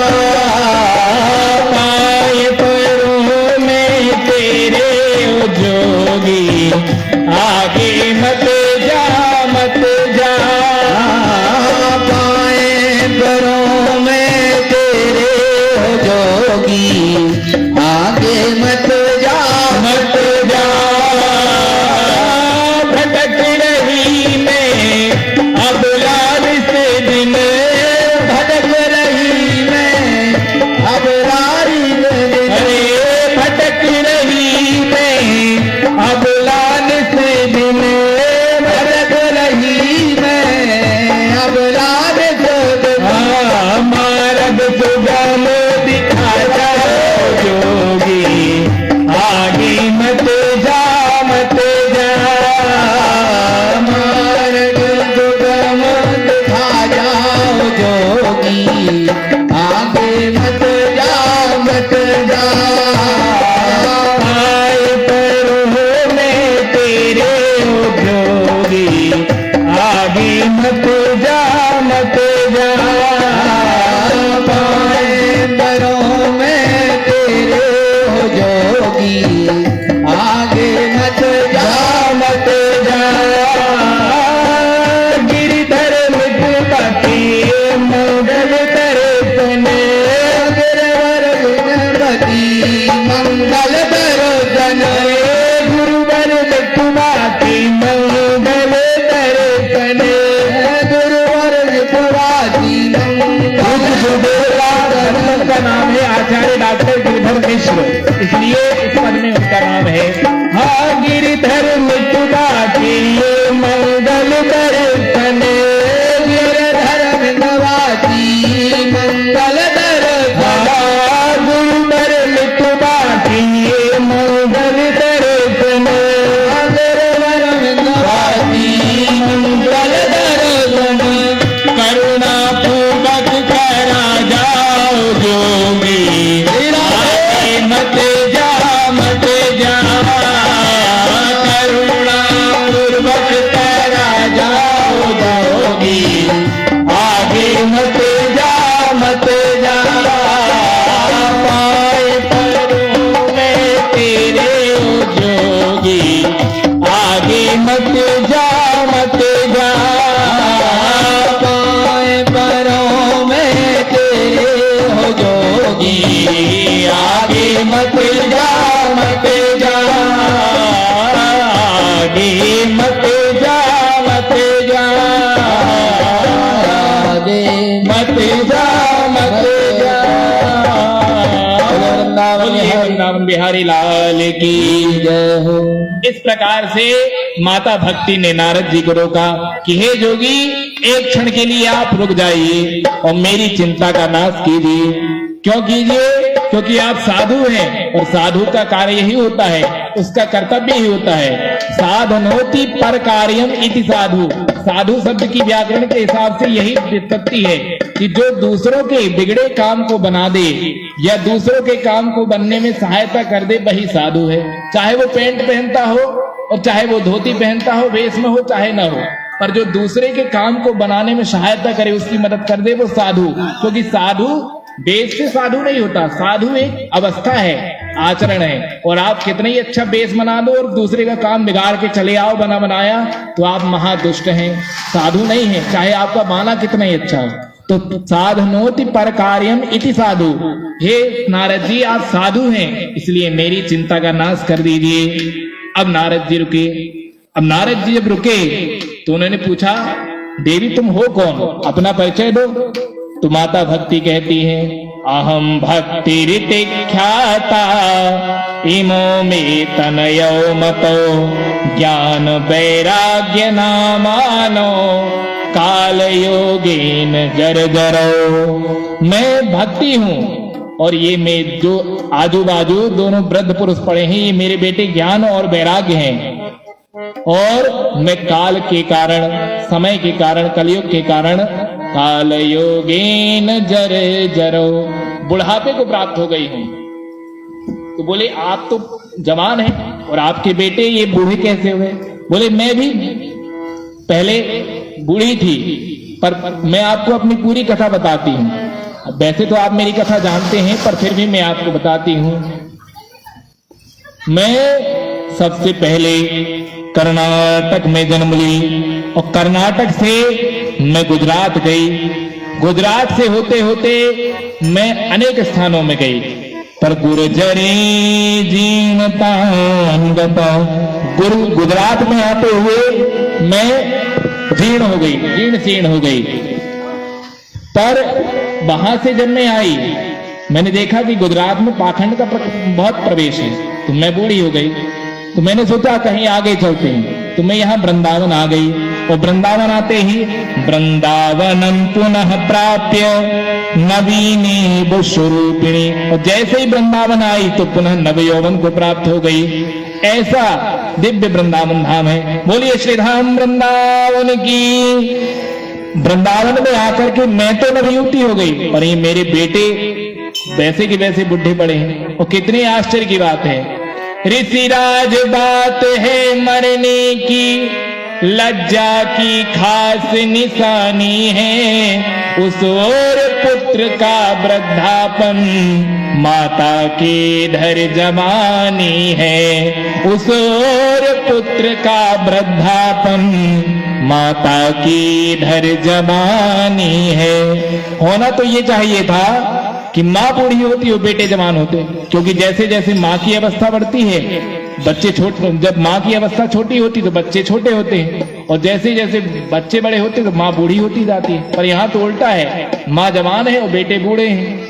मिश्र, इसलिए इस पद में उनका नाम है। हाँ गिरधर मुकुटा की मंगल दर्शन, गिरधर विंध्यवासी मंगल दर्शन, गुरुधर मुकुटा की मंगल दर्शन, गिरधर विंध्यवासी मंगल दर्शन, करुणा पूर्वक करा जाओ जोगी, मत जा मत जा, करुणा पूर्वक करा जाओ जोगी, आगे मत जा मत जा, पाए पैरों में तेरे ओ जोगी, आगे मत जा मत जा, पाए पैरों में तेरे हो जोगी, आगे मत जा मत जा, आगे मत जा मत जा, आगे मत जा मत जा। बोलिए वृंदावन बिहारी लाल की जय हो। इस प्रकार से माता भक्ति ने नारद जी को रोका कि हे जोगी, एक क्षण के लिए आप रुक जाइए और मेरी चिंता का नाश कीजिए। क्यों कीजिए? क्योंकि आप साधु हैं और साधु का कार्य यही होता है, उसका कर्तव्य ही होता है। साधनोति पर कार्यम इति साधु। साधु शब्द की व्याकरण के हिसाब से यही व्युत्पत्ति है कि जो दूसरों के बिगड़े काम को बना दे या दूसरों के काम को बनने में सहायता कर दे, वही साधु है। चाहे वो पैंट पहनता हो और चाहे वो धोती पहनता हो, वेश में हो चाहे ना हो, पर जो दूसरे के काम को बनाने में सहायता करे, उसकी मदद कर दे, वो साधु। क्योंकि साधु बेश से साधु नहीं होता, साधु एक अवस्था है, आचरण है। और आप कितना ही अच्छा बेश बना दो और दूसरे का काम बिगाड़ के चले आओ बना बनाया, तो आप महादुष्ट हैं, साधु नहीं है, चाहे आपका माना कितना ही अच्छा हो। तो साधनोति पर कार्यम इति साधु। हे नारद जी, आप साधु हैं, इसलिए मेरी चिंता का नाश कर दीजिए। अब नारद जी रुके। अब नारद जी जब रुके तो उन्होंने पूछा, देवी तुम हो कौन, अपना परिचय दो। तो माता भक्ति कहती है, अहम भक्ति रीति ख्याता इमो में तनयो मतो ज्ञान वैराग्य नामानो काल योगेन जर्जरो। मैं भक्ति हूँ और ये मैं जो आजू बाजू दोनों वृद्ध पुरुष पड़े हैं, ये मेरे बेटे ज्ञान और वैराग्य हैं। और मैं काल के कारण, समय के कारण, कलयुग के कारण काल योगेन जर जरो, बुढ़ापे को प्राप्त हो गई हूं। तो बोले आप तो जवान हैं और आपके बेटे ये बूढ़े कैसे हुए? बोले मैं भी पहले बूढ़ी थी, पर मैं आपको अपनी पूरी कथा बताती हूँ। वैसे तो आप मेरी कथा जानते हैं, पर फिर भी मैं आपको बताती हूँ। मैं सबसे पहले कर्नाटक में जन्म ली और कर्नाटक से मैं गुजरात गई। गुजरात से होते होते मैं अनेक स्थानों में गई, पर गुर्जरी जीर्णतान गता। गुजरात में आते हुए मैं जीर्ण हो गई, जीर्ण शीर्ण हो गई। पर वहां से जब मैं आई, मैंने देखा कि गुजरात में पाखंड का बहुत प्रवेश है, तो मैं बूढ़ी हो गई। तो मैंने सोचा कहीं आगे चलते हैं, तो मैं यहाँ वृंदावन आ गई। और वृंदावन आते ही वृंदावनम पुनः प्राप्य नवीनी बुस्वरूपिणी, और जैसे ही वृंदावन आई तो पुनः नवयौवन को प्राप्त हो गई। ऐसा दिव्य वृंदावन धाम है। बोलिए श्री धाम वृंदावन की। वृंदावन में आकर के मैं तो नवयुवती हो गई, और ये मेरे बेटे वैसे के वैसे बुढ़े पड़े हैं। और कितनी आश्चर्य की बात है, ऋषिराज बात है मरने की, लज्जा की खास निशानी है। उस ओर पुत्र का वृद्धापन, माता की धर जवानी है। उस ओर पुत्र का वृद्धापन, माता की धर जवानी है। होना तो ये चाहिए था कि माँ बूढ़ी होती हो, बेटे जवान होते, क्योंकि जैसे जैसे माँ की अवस्था बढ़ती है, बच्चे छोटे, जब माँ की अवस्था छोटी होती तो बच्चे छोटे होते हैं, और जैसे जैसे बच्चे बड़े होते तो माँ बूढ़ी होती जाती है। पर यहाँ तो उल्टा है, माँ जवान है और बेटे बूढ़े हैं।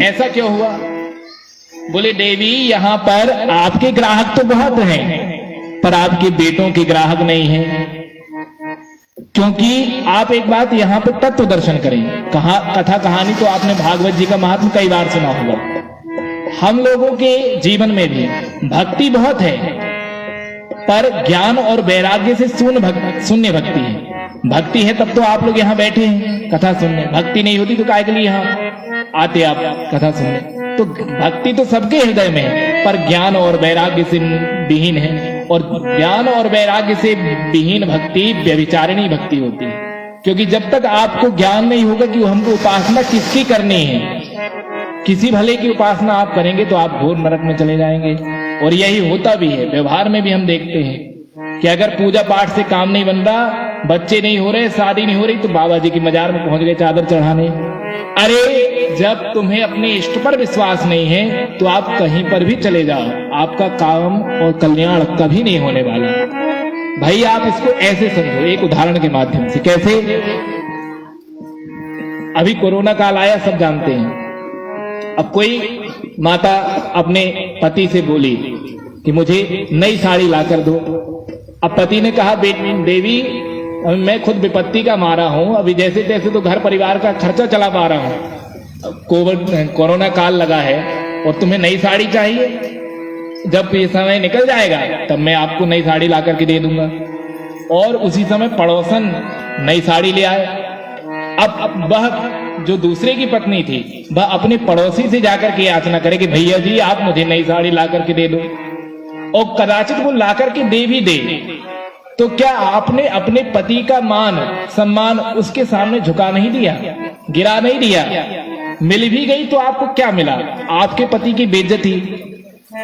ऐसा क्यों हुआ? बोले देवी यहाँ पर आपके ग्राहक तो बहुत हैं, पर आपके बेटों के ग्राहक नहीं हैं। क्योंकि आप एक बात यहाँ पर तत्व दर्शन करें, कथा कहानी तो आपने भागवत जी का महात्म कई बार सुना होगा। हम लोगों के जीवन में भी भक्ति बहुत है, पर ज्ञान और वैराग्य से शून्य भक्ति है। भक्ति है तब तो आप लोग यहाँ बैठे हैं कथा सुनने, भक्ति नहीं होती तो काहे के लिए यहाँ आते आप कथा सुनने। तो भक्ति तो सबके हृदय में है, पर ज्ञान और वैराग्य से विहीन है। और ज्ञान और वैराग्य से विहीन भक्ति व्यभिचारिणी भक्ति होती है। क्योंकि जब तक आपको ज्ञान नहीं होगा कि हमको उपासना किसकी करनी है, किसी भले की उपासना आप करेंगे तो आप घोर नरक में चले जाएंगे। और यही होता भी है, व्यवहार में भी हम देखते हैं कि अगर पूजा पाठ से काम नहीं बन रहा, बच्चे नहीं हो रहे, शादी नहीं हो रही, तो बाबा जी की मजार में पहुंच गए चादर चढ़ाने। अरे जब तुम्हें अपने इष्ट पर विश्वास नहीं है तो आप कहीं पर भी चले जाओ, आपका काम और कल्याण कभी नहीं होने वाला। भाई आप इसको ऐसे समझो, एक उदाहरण के माध्यम से। कैसे? अभी कोरोना काल आया, सब जानते हैं। अब कोई माता अपने पति से बोली कि मुझे नई साड़ी लाकर दो। अब पति ने कहा देवी मैं खुद विपत्ति का मारा हूं, अभी जैसे तैसे तो घर परिवार का खर्चा चला पा रहा हूं, कोरोना काल लगा है और तुम्हें नई साड़ी चाहिए। जब ये समय निकल जाएगा तब मैं आपको नई साड़ी ला करके दे दूंगा। और उसी समय पड़ोसन नई साड़ी ले आए। अब वह जो दूसरे की पत्नी थी, वह अपने पड़ोसी से जाकर के याचना करे कि भैया जी आप मुझे नई साड़ी ला करके दे दो। और कदाचित वो ला करके दे भी दे, तो क्या आपने अपने पति का मान सम्मान उसके सामने झुका नहीं दिया, गिरा नहीं दिया? मिल भी गई तो आपको क्या मिला? आपके पति की बेइज्जती।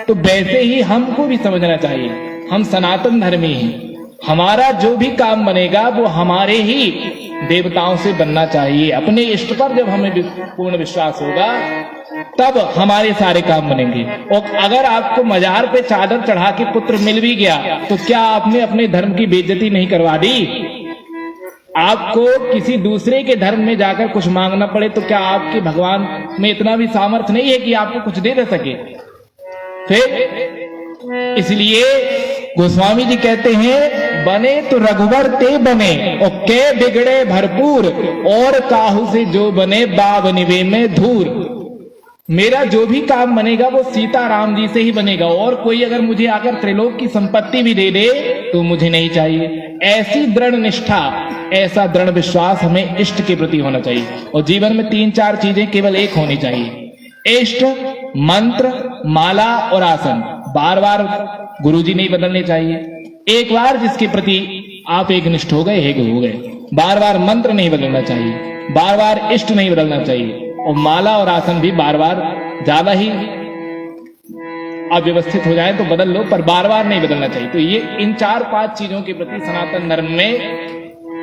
तो वैसे ही हमको भी समझना चाहिए, हम सनातन धर्मी हैं। हमारा जो भी काम बनेगा वो हमारे ही देवताओं से बनना चाहिए। अपने इष्ट पर जब हमें पूर्ण विश्वास होगा तब हमारे सारे काम बनेंगे। और अगर आपको मजार पे चादर चढ़ा के पुत्र मिल भी गया तो क्या आपने अपने धर्म की बेइज्जती नहीं करवा दी? आपको किसी दूसरे के धर्म में जाकर कुछ मांगना पड़े तो क्या आपके भगवान में इतना भी सामर्थ्य नहीं है कि आपको कुछ दे सके? फिर इसलिए गोस्वामी जी कहते हैं बने तो रघुवर ते बने और के बिगड़े भरपूर, और काहू से जो बने बाब निवे में धूर। मेरा जो भी काम बनेगा वो सीता राम जी से ही बनेगा, और कोई अगर मुझे आकर त्रिलोक की संपत्ति भी दे दे तो मुझे नहीं चाहिए। ऐसी दृढ़ निष्ठा, ऐसा दृढ़ विश्वास हमें इष्ट के प्रति होना चाहिए। और जीवन में 3-4 चीजें केवल एक होनी चाहिए, इष्ट, मंत्र, माला और आसन। बार बार गुरुजी नहीं बदलने चाहिए। एक बार जिसके प्रति आप एक निष्ठ हो गए, एक हो गए। बार बार मंत्र नहीं बदलना चाहिए, बार बार इष्ट नहीं बदलना चाहिए, और माला और आसन भी बार बार ज्यादा ही अव्यवस्थित हो जाए तो बदल लो, पर बार बार नहीं बदलना चाहिए। तो ये इन 4-5 चीजों के प्रति सनातन धर्म में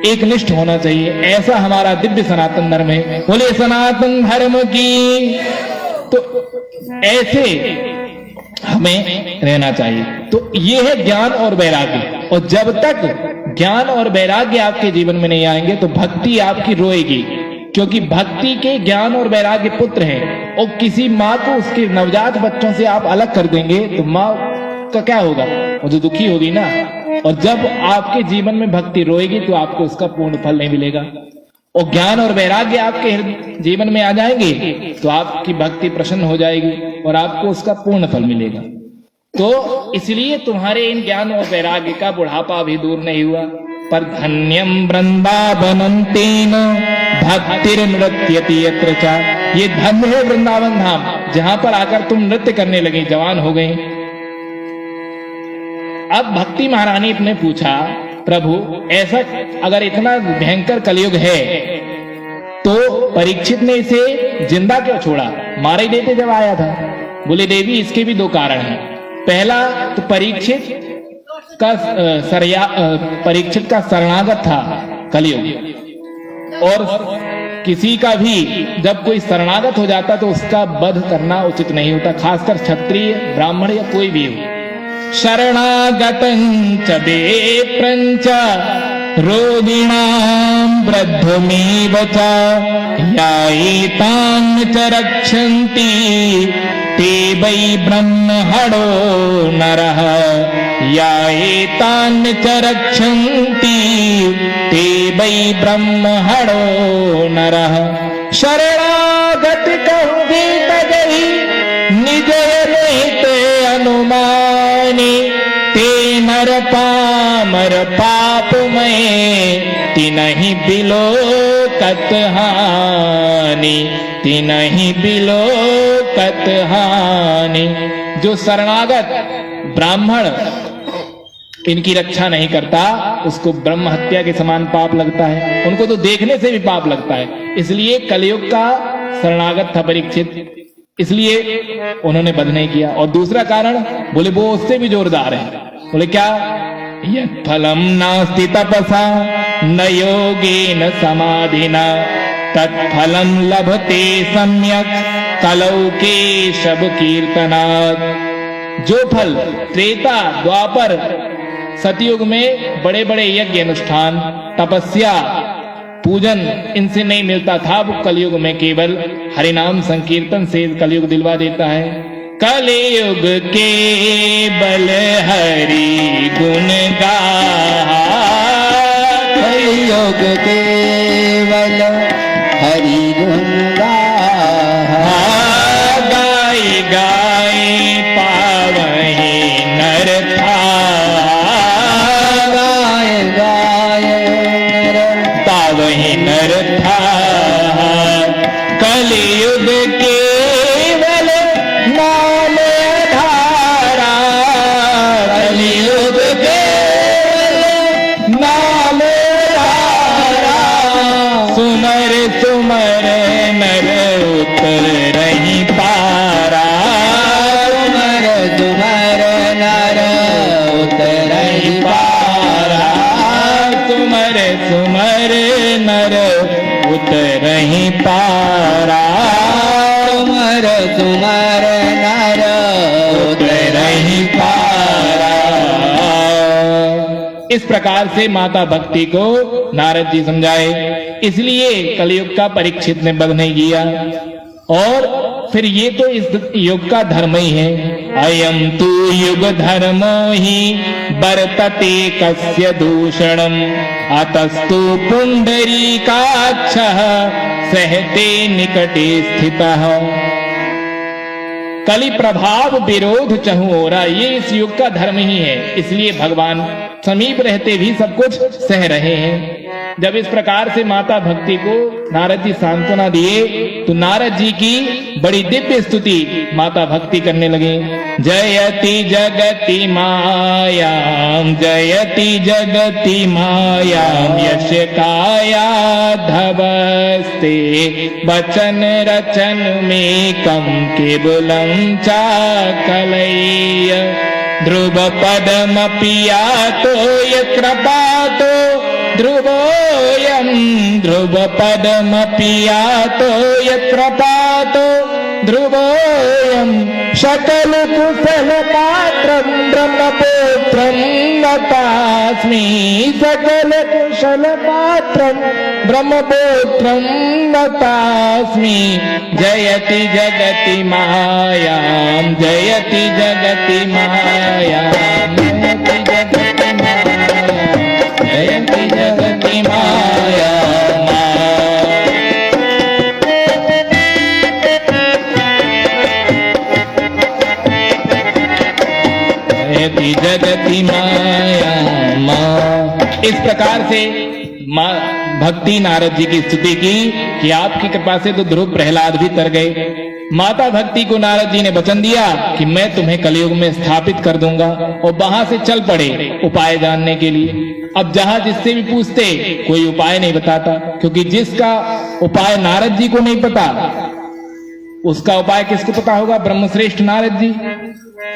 एक निष्ठ होना चाहिए। ऐसा हमारा दिव्य सनातन धर्म है। बोले सनातन धर्म की। तो ऐसे हमें रहना चाहिए। तो ये है ज्ञान और वैराग्य। और जब तक ज्ञान और वैराग्य आपके जीवन में नहीं आएंगे तो भक्ति आपकी रोएगी, क्योंकि भक्ति के ज्ञान और वैराग्य पुत्र हैं। और किसी माँ को उसके नवजात बच्चों से आप अलग कर देंगे तो माँ का क्या होगा? वो तो दुखी होगी ना। और जब आपके जीवन में भक्ति रोएगी तो आपको उसका पूर्ण फल नहीं मिलेगा। और ज्ञान और वैराग्य आपके जीवन में आ जाएंगे तो आपकी भक्ति प्रसन्न हो जाएगी और आपको उसका पूर्ण फल मिलेगा। तो इसलिए तुम्हारे इन ज्ञान और वैराग्य का बुढ़ापा अभी दूर नहीं हुआ। पर धन्यम वृंदावनं तेन भक्तिर नृत्यति यत्र च। ये धन्य है वृंदावन धाम, जहां पर आकर तुम नृत्य करने लगे, जवान हो गए। अब भक्ति महारानी ने पूछा, प्रभु ऐसा अगर इतना भयंकर कलयुग है तो परीक्षित ने इसे जिंदा क्यों छोड़ा? मार ही देते जब आया था। बोले देवी इसके भी 2 कारण हैं। पहला तो परीक्षित का शरणागत था कलयुग, और किसी का भी जब कोई शरणागत हो जाता तो उसका वध करना उचित नहीं होता, खासकर क्षत्रिय, ब्राह्मण या कोई भी हो। शरणागतं च विप्रं च रोगिणां वृद्धमेव च याएतान् च रक्षन्ति ते वै ब्रह्मणो नरः या एतान् च रक्षन्ति ते वै ब्रह्मणो नरः शरणागत कहूँगी तजहि निज निहित अनुमानी ते नर पामर पापमय तिनहि बिलोकत हानि तिनहि बिलोकत हानि। जो शरणागत ब्राह्मण इनकी रक्षा नहीं करता उसको ब्रह्म हत्या के समान पाप लगता है, उनको तो देखने से भी पाप लगता है। इसलिए कलयुग का शरणागत था परीक्षित, इसलिए उन्होंने वध नहीं किया। और दूसरा कारण बोले वो उससे भी जोरदार है, बोले क्या, यत् फलम नास्ति तपसा न योगेन समाधिना तत्फलम लभते सम्यक कलौ केशव कीर्तनात्। जो फल त्रेता द्वापर सतयुग में बड़े बड़े यज्ञ अनुष्ठान तपस्या पूजन इनसे नहीं मिलता था, वो कलयुग में केवल हरिनाम संकीर्तन से कलयुग दिलवा देता है। कलयुग केवल हरि गुण गाहा कलयुग केवल हरि गुण गाहा गाय गाय पावहि नर गाय गाय नर पावहि नर कलयुग केवल नाम धारा कलयुग केवल नाम धारा सुमर सुमर नर उतर रही पारा सुमर सुमर नर उतरहि पारा सुमर सुमर नर उतरहि पारा सुमर सुमर नर उतरहि पारा। इस प्रकार से माता भक्ति को नारद जी समझाए, इसलिए कलयुग का परीक्षित ने वध नहीं किया। और फिर ये तो इस युग का धर्म ही है, अयम तु युग धर्मो ही वर्तते कस्य दूषणम अतस्तु पुंडरीकाक्षः सहते निकटे स्थितः। कलि प्रभाव विरोध चहु ओरा, ये इस युग का धर्म ही है, इसलिए भगवान समीप रहते भी सब कुछ सह रहे हैं। जब इस प्रकार से माता भक्ति को नारद जी सांत्वना दिए तो नारद जी की बड़ी दिव्य स्तुति माता भक्ति करने लगे। जयति जगति मायाम जयति जगति मायाम यश काया धवस्ते वचन रचन में कम केवलम चाकलय्य ध्रुव पदम पिया तो य कृपा तो ध्रुवोयम ध्रुव पदम पिया तो य कृपा तो ध्रुवोयम सकल कुशल पात्रम ब्रह्मपुत्रम नतास्मि सकल कुशल पात्रम ब्रह्मपुत्रम नतास्मि। जयति जगति मायाम जयति जगति मायाम जयति जगति मायाम जयति जगति मायाम। जयति जगति मायाम। इस प्रकार से माँ भक्ति नारद जी की स्तुति की कि आपकी कृपा से तो ध्रुव प्रहलाद भी तर गए। माता भक्ति को नारद जी ने वचन दिया कि मैं तुम्हें कलयुग में स्थापित कर दूंगा, और वहां से चल पड़े उपाय जानने के लिए। अब जहां जिससे भी पूछते कोई उपाय नहीं बताता, क्योंकि जिसका उपाय नारद जी को नहीं पता उसका उपाय किसको पता होगा? ब्रह्मश्रेष्ठ नारद जी।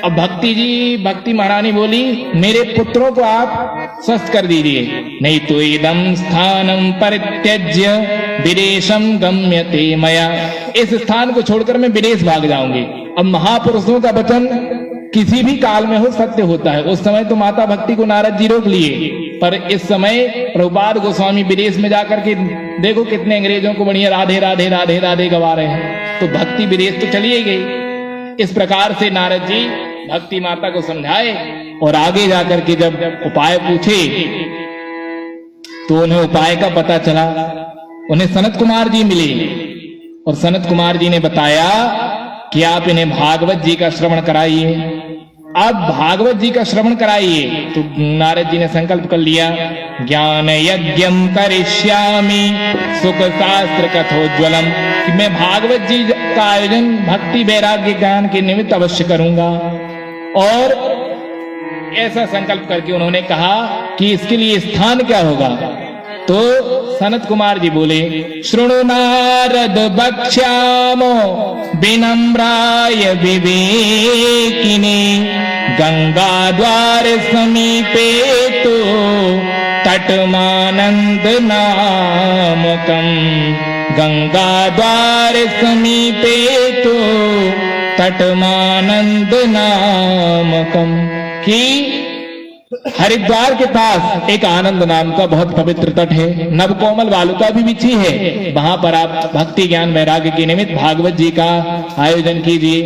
अब भक्ति महारानी बोली मेरे पुत्रों को आप स्वस्थ कर दीजिए, नहीं तो इदम स्थानम परित्यज्य विदेशम गम्यते मया, इस स्थान को छोड़कर मैं विदेश भाग जाऊंगी। अब महापुरुषों का वचन किसी भी काल में हो सत्य होता है। उस समय तो माता भक्ति को नारद जी रोक लिए, पर इस समय प्रभुपाद गोस्वामी विदेश में जाकर के देखो कितने अंग्रेजों को बढ़िया राधे राधे राधे राधे गवा रहे हैं, तो भक्ति विदेश तो चली ही गई। इस प्रकार से नारद जी भक्ति माता को समझाए और आगे जाकर के जब उपाय पूछे तो उन्हें उपाय का पता चला। उन्हें सनत कुमार जी मिले और सनत कुमार जी ने बताया कि आप इन्हें भागवत जी का श्रवण कराइए। अब भागवत जी का श्रवण कराइए। तो नारद जी ने संकल्प कर लिया, ज्ञान यज्ञम करिष्यामि सुख शास्त्र कथोज्वलम, कि मैं भागवत जी का आयोजन भक्ति वैराग्य ज्ञान के निमित्त अवश्य करूंगा। और ऐसा संकल्प करके उन्होंने कहा कि इसके लिए स्थान क्या होगा। तो सनत कुमार जी बोले, शृणु नारद बक्ष्यामो विनम्राय विवेकिने, गंगा द्वार समीपे तो तटमानंद नामकम, गंगा द्वार समीपे तो तटमानंद नामकम, कि हरिद्वार के पास एक आनंद नाम का बहुत पवित्र तट है, नवकोमल वालुका भी बिछी है, वहां पर आप भक्ति ज्ञान वैराग्य के निमित्त भागवत जी का आयोजन कीजिए।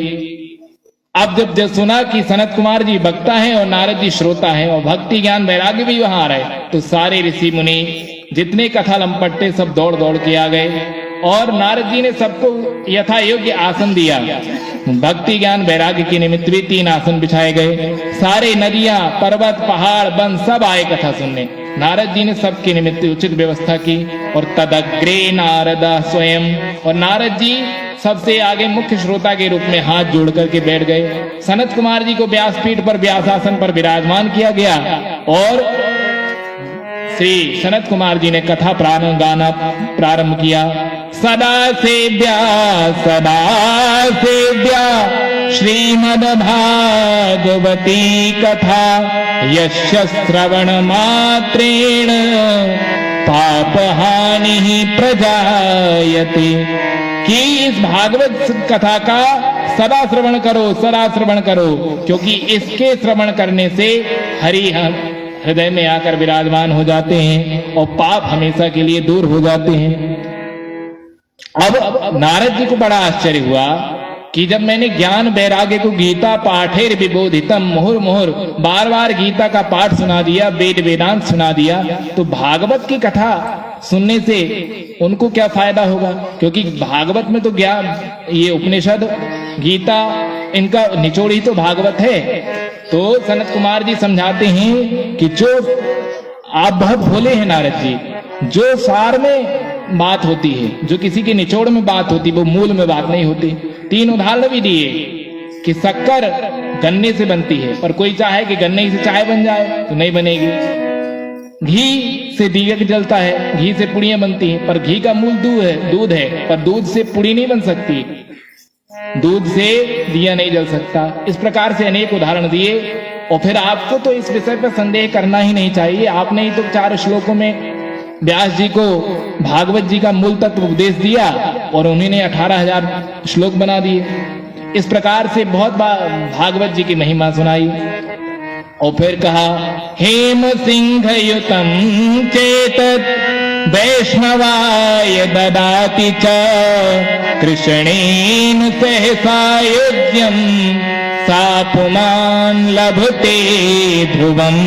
अब जब सुना कि सनत कुमार जी वक्ता हैं और नारद जी श्रोता हैं और भक्ति ज्ञान वैराग्य भी वहां आ रहे, तो सारे ऋषि मुनि जितने कथा लंपट्टे सब दौड़ दौड़ के आ गए और नारद जी ने सबको यथा योग्य आसन दिया। भक्ति ज्ञान वैराग्य के निमित्त भी 3 आसन बिछाए गए। सारे नदियां पर्वत पहाड़ वन सब आए कथा सुनने। नारद जी ने सबके निमित्त उचित व्यवस्था की और तदग्रे नारद स्वयं, और नारद जी सबसे आगे मुख्य श्रोता के रूप में हाथ जोड़ करके बैठ गए। सनत कुमार जी को व्यासपीठ पर व्यासासन पर विराजमान किया गया और श्री सनत कुमार जी ने कथा गाना प्रारंभ किया। सदा सेव्या श्रीमद् भागवती कथा, यस्य श्रवण मात्रेण पापहानि प्रजायते, कि इस भागवत कथा का सदा श्रवण करो, क्योंकि इसके श्रवण करने से हरि हृदय में आकर विराजमान हो जाते हैं और पाप हमेशा के लिए दूर हो जाते हैं। अब नारद जी को बड़ा आश्चर्य हुआ कि जब मैंने ज्ञान वैराग्य को गीता पाठेर विबोधितम मुहुर मुहुर बार बार गीता का पाठ सुना दिया, वेद वेदांत सुना दिया, तो भागवत की कथा सुनने से उनको क्या फायदा होगा, क्योंकि भागवत में तो ज्ञान, ये उपनिषद गीता इनका निचोड़ ही तो भागवत है। तो सनत कुमार जी समझाते हैं कि जो आप बहुत भोले हैं नारद जी, जो सार में बात होती है, जो किसी के निचोड़ में बात होती, वो मूल में बात नहीं होती। 3 उदाहरण भी दिए कि शक्कर गन्ने से बनती है, पर कोई चाहे कि गन्ने से चाय बन जाए तो नहीं बनेगी। घी से दीपक जलता है, घी से पुड़ियां बनती हैं, पर घी का मूल दूध है, पर दूध से पुड़ी नहीं बन सकती, दूध से दिया नहीं जल सकता। इस प्रकार से अनेक उदाहरण दिए। और फिर आपको तो इस विषय पर संदेह करना ही नहीं चाहिए। आपने ही तो 4 श्लोकों में व्यास जी को भागवत जी का मूल तत्व उपदेश दिया और उन्होंने 18,000 श्लोक बना दिए। इस प्रकार से बहुत भागवत जी की महिमा सुनाई। और फिर कहा, हेम सिंह युतम चेतत वैष्णवाय ददाति च, कृष्णेन सहसायुज्यम सा पुमान् लभते ध्रुवम,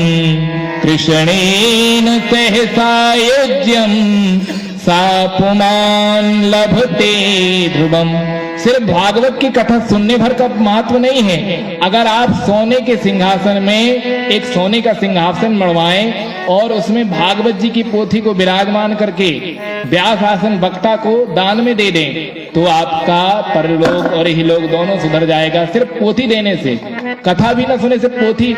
कृष्णेन सहसायुज्यम सा पुमान् लभते ध्रुवम। सिर्फ भागवत की कथा सुनने भर का महत्व नहीं है। अगर आप सोने के सिंहासन में एक सोने का सिंहासन मड़वाएं और उसमें भागवत जी की पोथी को विराजमान करके व्यास आसन वक्ता को दान में दे दें, तो आपका परलोक और इहलोक दोनों सुधर जाएगा। सिर्फ पोथी देने से, कथा भी न सुने से पोथी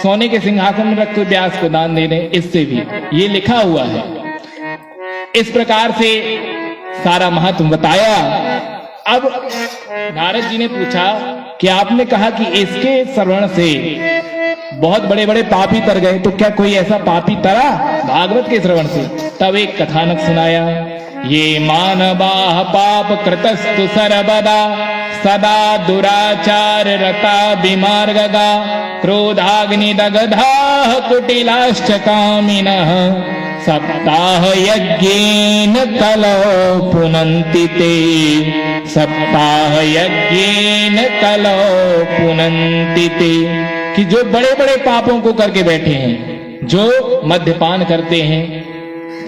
सोने के सिंहासन में रख कर व्यास को दान दे दें, इससे भी ये लिखा हुआ है। इस प्रकार से सारा महत्व बताया। अब नारद जी ने पूछा कि आपने कहा कि इसके श्रवण से बहुत बड़े बड़े पापी तर गए, तो क्या कोई ऐसा पापी तरा भागवत के श्रवण से? तब एक कथानक सुनाया। ये मानवाः पाप कृतस्तु सर्वदा, सदा दुराचार रता विमार्गगा, क्रोधाग्नि दग्धाः कुटिलाश्च कामिनः, सप्ताह यज्ञेन कलौ पुनन्ति ते, सप्ताह यज्ञेन कलौ पुनन्ति ते। कि जो बड़े बड़े पापों को करके बैठे हैं, जो मद्यपान करते हैं,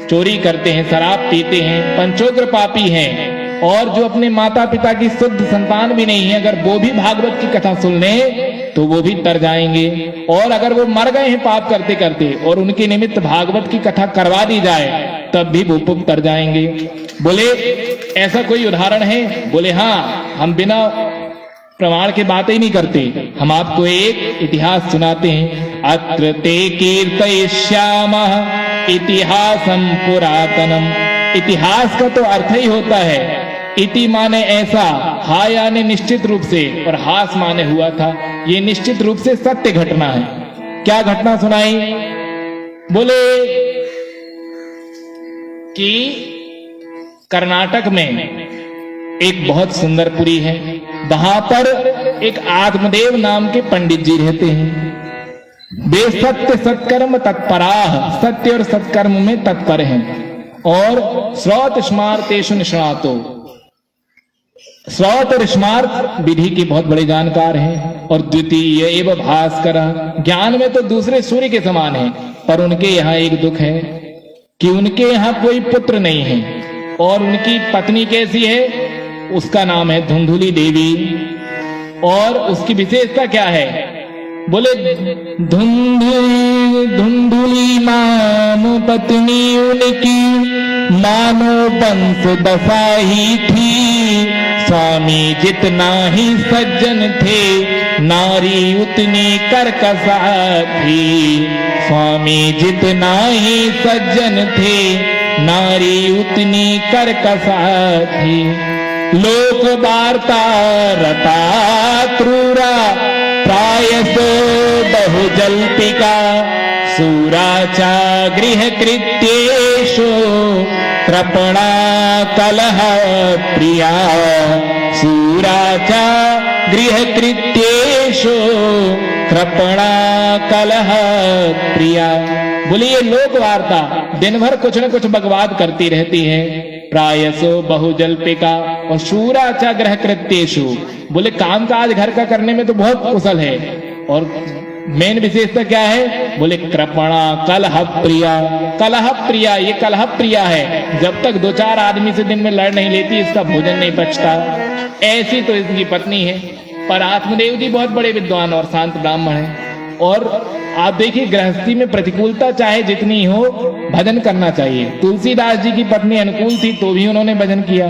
चोरी करते हैं, शराब पीते हैं, पंचोग्र पापी हैं, और जो अपने माता पिता की शुद्ध संतान भी नहीं है, अगर वो भी भागवत की कथा सुन लें तो वो भी तर जाएंगे। और अगर वो मर गए हैं पाप करते करते और उनके निमित्त भागवत की कथा करवा दी जाए तब भी वो तर जाएंगे। बोले ऐसा कोई उदाहरण है? बोले हाँ, हम बिना प्रमाण के बात ही नहीं करते, हम आपको एक इतिहास सुनाते हैं। अत्र ते कीर्तयिष्यामः इतिहासं पुरातनम। इतिहास का तो अर्थ ही होता है, इति माने ऐसा, हा यानी निश्चित रूप से, और हास माने हुआ था। ये निश्चित रूप से सत्य घटना है। क्या घटना सुनाई? बोले कि कर्नाटक में एक बहुत सुंदर पुरी है, वहां पर एक आत्मदेव नाम के पंडित जी रहते हैं। वे सत्य सत्कर्म तत्पराह, सत्य और सत्कर्म में तत्पर हैं, और श्रौत स्मार्तेषु निष्णातो, श्रौत और स्मार्त विधि के बहुत बड़े जानकार हैं। और द्वितीय एवं भास्कर, ज्ञान में तो दूसरे सूर्य के समान है, पर उनके यहाँ एक दुख है कि उनके यहाँ कोई पुत्र नहीं है। और उनकी पत्नी कैसी है? उसका नाम है धुंधुली देवी। और उसकी विशेषता क्या है? बोले धुंधुली नाम पत्नी उनकी, मानो वंश दशा ही थी। स्वामी जितना ही सज्जन थे, नारी उतनी कर्कशा थी। स्वामी जितना ही सज्जन थे, नारी उतनी कर्कशा थी। लोक वार्ता रता क्रूरा, प्रायसो बहुजल्पिका। सूराचा गृह कृत्येषु, कृपणा कलह प्रिया। सूराचा गृह कृत्येषु, कृपणा कलह प्रिया। बोलिए लोक वार्ता दिन भर कुछ न कुछ बकवाद करती रहती है। प्रायसो बहुजल्पिका, और शूराचा गृह कृत्येषु, बोले कामकाज घर का करने में तो बहुत कुशल है। और मेन विशेषता क्या है? बोले कृपणा कलह प्रिया। कलह प्रिया, ये कलह प्रिया है, जब तक दो चार आदमी से दिन में लड़ नहीं लेती इसका भोजन नहीं पचता। ऐसी तो इसकी पत्नी है। पर आत्मदेव जी बहुत बड़े विद्वान और शांत ब्राह्मण हैं। और आप देखिए गृहस्थी में प्रतिकूलता चाहे जितनी हो, भजन करना चाहिए। तुलसीदास जी की पत्नी अनुकूल थी तो भी उन्होंने भजन किया,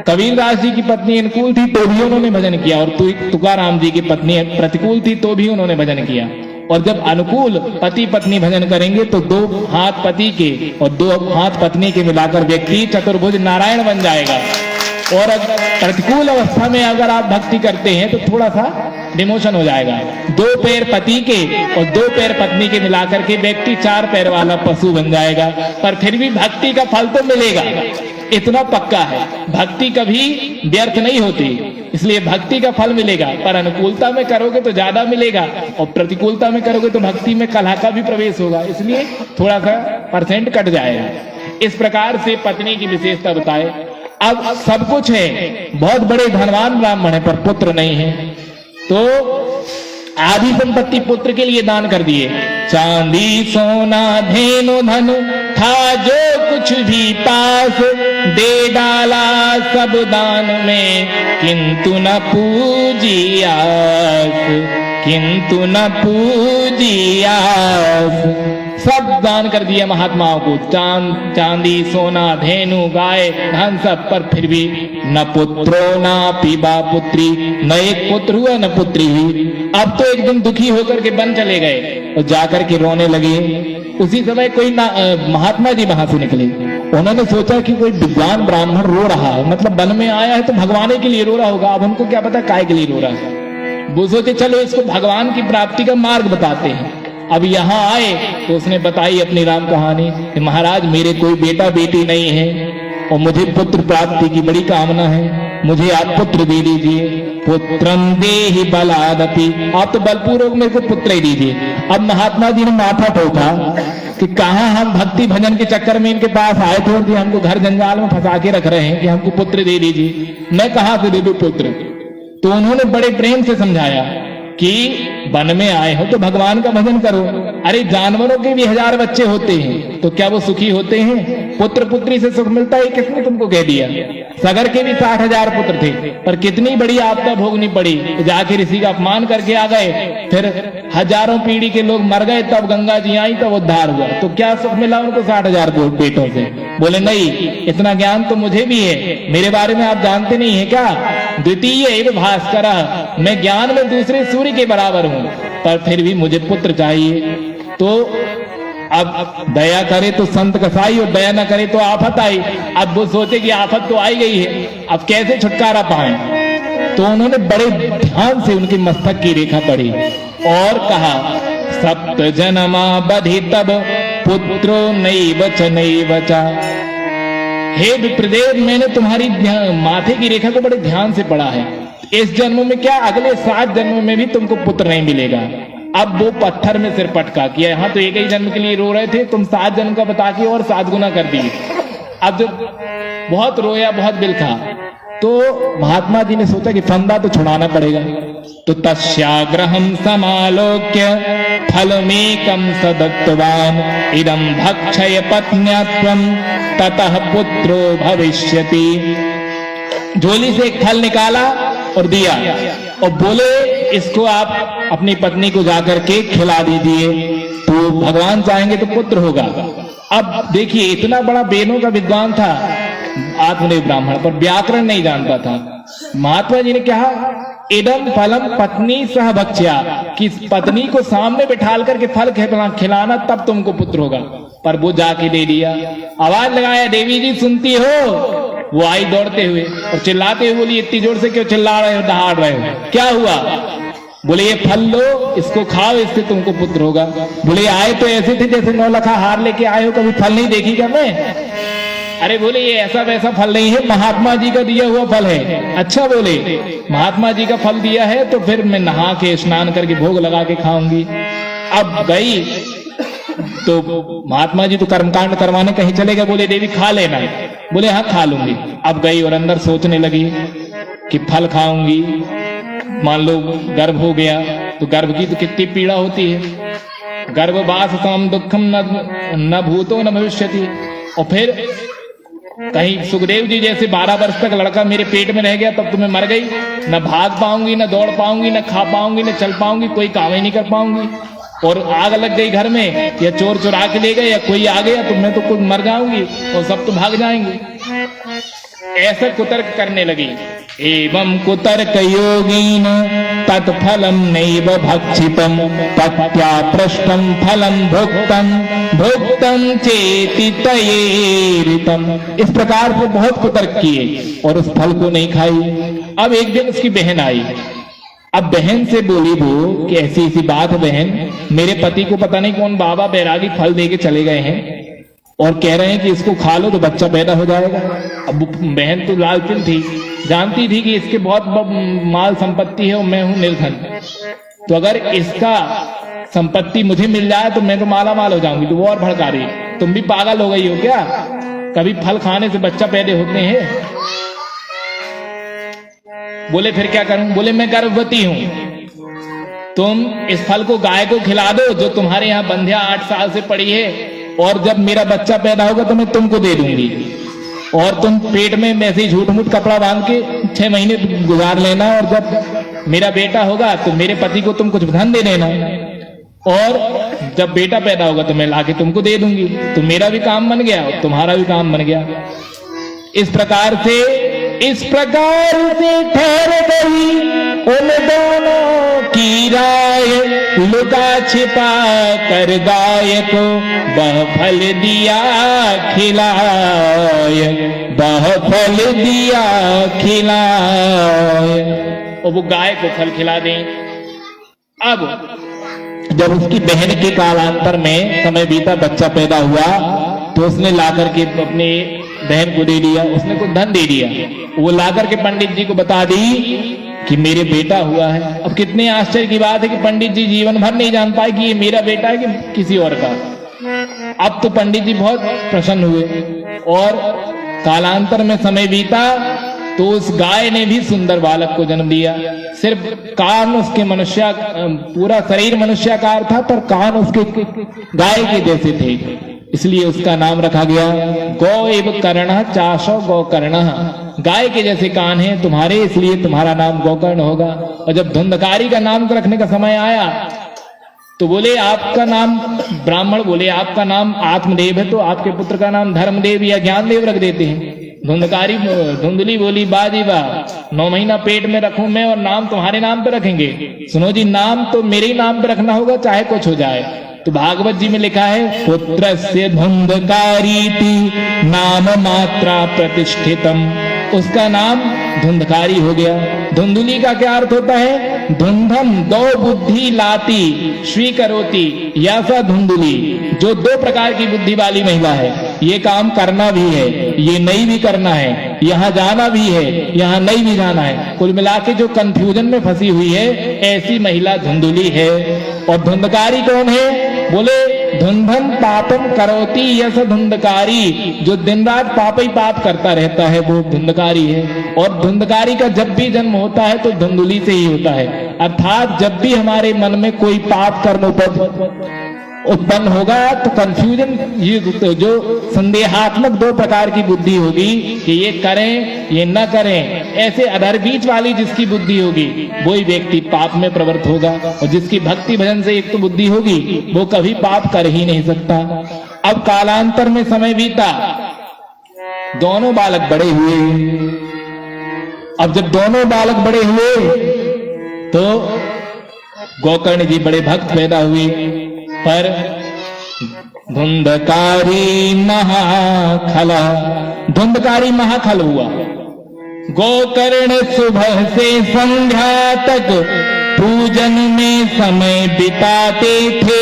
कबीरदास जी की पत्नी अनुकूल थी तो भी उन्होंने भजन किया, और तुकाराम जी की पत्नी प्रतिकूल थी तो भी उन्होंने भजन किया। और जब अनुकूल पति पत्नी भजन करेंगे तो दो हाथ पति के और दो हाथ पत्नी के मिलाकर व्यक्ति चतुर्भुज नारायण बन जाएगा। और अगर प्रतिकूल अवस्था में अगर आप भक्ति करते हैं तो थोड़ा सा डिमोशन हो जाएगा। दो पैर पति के और दो पैर पत्नी के मिलाकर के व्यक्ति चार पैर वाला पशु बन जाएगा, पर फिर भी भक्ति का फल तो मिलेगा, इतना पक्का है। भक्ति कभी व्यर्थ नहीं होती, इसलिए भक्ति का फल मिलेगा। पर अनुकूलता में करोगे तो ज्यादा मिलेगा, और प्रतिकूलता में करोगे तो भक्ति में कलह का भी प्रवेश होगा, इसलिए थोड़ा सा परसेंट कट जाएगा। इस प्रकार से पत्नी की विशेषता बताए। अब सब कुछ है, बहुत बड़े धनवान ब्राह्मण है पर पुत्र नहीं है, तो आधी संपत्ति पुत्र के लिए दान कर दिए। चांदी सोना धेनु धन था जो कुछ भी पास, दे डाला सब दान में, किंतु न पूजी आस, किंतु न पूजी आस। सब दान कर दिया महात्माओं को, चांदी सोना धेनु गाय धन सब, पर फिर भी न पुत्रो न पिबा पुत्री, न एक पुत्र हुआ न पुत्री हुई। अब तो एकदम दुखी होकर के वन चले गए और जाकर के रोने लगे। उसी समय कोई महात्मा जी वहां से निकले, उन्होंने सोचा कि कोई विद्वान ब्राह्मण रो रहा है, मतलब वन में आया है तो भगवान के लिए रो रहा होगा। अब उनको क्या पता काय के लिए रो रहा है, वो सोचे चलो इसको भगवान की प्राप्ति का मार्ग बताते हैं। अब यहाँ आए तो उसने बताई अपनी राम कहानी कि महाराज मेरे कोई बेटा बेटी नहीं है, और मुझे पुत्र प्राप्ति की बड़ी कामना है, मुझे आप पुत्र दे दीजिए। पुत्रम देहि बलादपि, आप तो बलपूर्वक मेरे को पुत्र ही दीजिए। अब महात्मा जी ने माथा ठोका कि कहाँ हम भक्ति भजन के चक्कर में इनके पास आए थे और हमको घर जंजाल में फंसा के रख रहे हैं कि हमको पुत्र दे दीजिए, मैं कहाँ से दे दूं पुत्र। तो उन्होंने बड़े प्रेम से समझाया कि वन में आए हो तो भगवान का भजन करो। अरे जानवरों के भी 1000 बच्चे होते हैं, तो क्या वो सुखी होते हैं? पुत्र पुत्री से सुख मिलता है, किसने तुमको कह दिया? सगर के भी 60,000 पुत्र थे, पर कितनी बड़ी आपदा भोगनी पड़ी, जाके ऋषि का अपमान करके आ गए, फिर हजारों पीढ़ी के लोग मर गए, तब गंगा जी आई, तब उद्धार हुआ। तो क्या सुख मिला उनको 60,000 बेटों से? बोले नहीं, इतना ज्ञान तो मुझे भी है, मेरे बारे में आप जानते नहीं है क्या? द्वितीय एव भास्कर, मैं ज्ञान में दूसरे सूर्य के बराबर हूं, पर फिर भी मुझे पुत्र चाहिए। तो अब दया करे तो संत कसाई और दया न करे तो आफत आई। अब वो सोचे कि आफत तो आई गई है, अब कैसे छुटकारा पाए। तो उन्होंने बड़े ध्यान से उनके मस्तक की रेखा पढ़ी और कहा, सप्त जन्मा बधि तब पुत्रो नैव च नैव च। हे विप्रदेव, मैंने तुम्हारी माथे की रेखा को बड़े ध्यान से पढ़ा है। इस जन्म में क्या, अगले 7 जन्मों में भी तुमको पुत्र नहीं मिलेगा। अब वो पत्थर में सिर पटका किया, यहाँ तो एक ही जन्म के लिए रो रहे थे, तुम 7 जन्म का बता के और 7 गुना कर दिए। अब जब बहुत रोया, बहुत बिलखा, तो महात्मा जी ने सोचा कि फंदा तो छुड़ाना पड़ेगा। तो तस्याग्रहम समालोक्य फलमेकम सदत्तवान इदं भक्षय पत्न्यात्वं ततः पुत्रो भविष्यति। झोली से एक फल निकाला और दिया और बोले, इसको आप अपनी पत्नी को जाकर के खिला दीजिए, तो भगवान चाहेंगे तो पुत्र होगा। अब देखिए, इतना बड़ा वेदों का विद्वान था आत्मदेव ब्राह्मण, पर व्याकरण नहीं जानता था। महात्मा जी ने कहा, इदम फलम पत्नी सह भक्ष्या, कि पत्नी को सामने बिठाल करके फल खिलाना, तब तुमको पुत्र होगा। पर वो जाके दे दिया। आवाज लगाया, देवी जी सुनती हो? वो आई दौड़ते हुए और चिल्लाते हुए बोली, इतनी जोर से क्यों चिल्ला रहे हो, दहाड़ रहे हो, क्या हुआ? बोले, ये फल लो, इसको खाओ, इससे तुमको पुत्र होगा। बोले, आए तो ऐसे थे जैसे 9 लखा हार लेके आए हो, कभी फल नहीं देखी क्या मैं? अरे बोले, ये ऐसा वैसा फल नहीं है, महात्मा जी का दिया हुआ फल है। अच्छा, बोले महात्मा जी का फल दिया है तो फिर मैं नहा के स्नान करके भोग लगा के खाऊंगी। अब गई तो महात्मा जी तो कर्मकांड करवाने कहीं चले गए, बोले देवी खा लेना। बोले हाँ खा लूंगी। अब गई और अंदर सोचने लगी कि फल खाऊंगी, मान लो गर्भ हो गया तो गर्भ की तो कितनी पीड़ा होती है, गर्भवास साम दुखम न भूतो न भविष्यति। और फिर कहीं सुखदेव जी जैसे 12 वर्ष तक लड़का मेरे पेट में रह गया, तब तुम्हें मर गई, न भाग पाऊंगी, न दौड़ पाऊंगी, न खा पाऊंगी, न चल पाऊंगी, कोई काम ही नहीं कर पाऊंगी। और आग लग गई घर में, या चोर चुरा के ले गए, या कोई आ गया तो मैं तो कुछ मर जाऊंगी और सब तो भाग जाएंगे। ऐसा कुतर्क करने लगी। एवं कुतर्क योगीन तत्फलम नैव भक्षितम पत्या पृष्ठम फलम भुक्तम भुक्तम चेति तयेरितम। इस प्रकार से बहुत कुतर्क किए और उस फल को नहीं खाई। अब एक दिन उसकी बहन आई। अब बहन से बोली वो कि ऐसी ऐसी बात है बहन, मेरे पति को पता नहीं कौन बाबा बैरागी फल दे के चले गए हैं और कह रहे हैं कि इसको खा लो तो बच्चा पैदा हो जाएगा। अब बहन तो लालचिन थी, जानती थी कि इसके बहुत माल संपत्ति है और मैं हूं निर्धन, तो अगर इसका संपत्ति मुझे मिल जाए तो मैं तो माला माल हो जाऊंगी। तो वो और भड़का रही, तुम भी पागल हो गई हो क्या, कभी फल खाने से बच्चा पैदा होते हैं? बोले फिर क्या करूं? बोले मैं गर्भवती हूं, तुम इस फल को गाय को खिला दो जो तुम्हारे यहाँ बंध्या 8 साल से पड़ी है, और जब मेरा बच्चा पैदा होगा तो मैं तुमको दे दूंगी, और तुम पेट में वैसे ही झूठ मूठ कपड़ा बांध के 6 महीने गुजार लेना, और जब मेरा बेटा होगा तो मेरे पति को तुम कुछ धन दे देना, और जब बेटा पैदा होगा तो मैं लाके तुमको दे दूंगी। तो मेरा भी काम बन गया और तुम्हारा भी काम बन गया। इस प्रकार से ठहर गई उन दोनों की राय, लुका छिपा कर गाय को वह फल दिया खिलाए, वह फल दिया खिलाए, और वो गाय को फल खिला दें। अब जब उसकी बहन के कालांतर में समय बीता, बच्चा पैदा हुआ, तो उसने ला करके अपने बहन को दे दिया, उसने कुछ धन दे दिया, वो लाकर के पंडित जी को बता दी कि मेरे बेटा हुआ है। अब कितने आश्चर्य की बात है कि पंडित जी जीवन भर नहीं जान पाए कि ये मेरा बेटा है कि किसी और का। अब तो पंडित जी बहुत प्रसन्न हुए और कालांतर में समय बीता तो उस गाय ने भी सुंदर बालक को जन्म दिया। सिर्फ कान उसके पूरा शरीर मनुष्याकार था, पर कान उसके गाय के जैसे थे, इसलिए उसका नाम रखा गया गौ एव कर्ण चाशो गौकर्ण। गाय के जैसे कान हैं तुम्हारे, इसलिए तुम्हारा नाम गौकर्ण होगा। और जब धुंधकारी का नाम रखने का समय आया तो बोले आपका नाम, ब्राह्मण बोले आपका नाम आत्मदेव है तो आपके पुत्र का नाम धर्मदेव या ज्ञानदेव रख देते हैं। धुंधली बोली बाजी वाह, 9 महीना पेट में रखूं मैं और नाम तुम्हारे नाम पे रखेंगे। सुनो जी, नाम तो मेरे ही नाम पे रखना होगा चाहे कुछ हो जाए। तो भागवत जी में लिखा है पुत्रस्य धुंधकारीति नाम मात्रा प्रतिष्ठितम, उसका नाम धुंधकारी हो गया। धुंधुली का क्या अर्थ होता है? धुंधम दो बुद्धि लाती स्वीकरोती, या सा धुंधुली, जो 2 प्रकार की बुद्धि वाली महिला है। ये काम करना भी है, ये नहीं भी करना है, यहाँ जाना भी है, यहाँ नहीं भी जाना है। कुल मिला के जो कंफ्यूजन में फंसी हुई है, ऐसी महिला धुंधुली है। और धुंधकारी कौन है? बोले धुंधन पापम करोती यस धुंधकारी, जो दिन रात पाप ही पाप करता रहता है वो धुंधकारी है। और धुंधकारी का जब भी जन्म होता है तो धुंधुली से ही होता है, अर्थात जब भी हमारे मन में कोई पाप कर्म उत्पन्न होगा तो कंफ्यूजन, ये जो संदेहात्मक 2 प्रकार की बुद्धि होगी कि ये करें ये न करें, ऐसे अधर बीच वाली जिसकी बुद्धि होगी वही व्यक्ति पाप में प्रवृत्त होगा। और जिसकी भक्ति भजन से एक तो बुद्धि होगी वो कभी पाप कर ही नहीं सकता। अब कालांतर में समय बीता, दोनों बालक बड़े हुए। अब जब दोनों बालक बड़े हुए तो गोकर्ण जी बड़े भक्त पैदा हुए, पर धुंधकारी महाखला, धुंधकारी महाखल हुआ। गोकर्ण सुबह से संध्या तक पूजन में समय बिताते थे,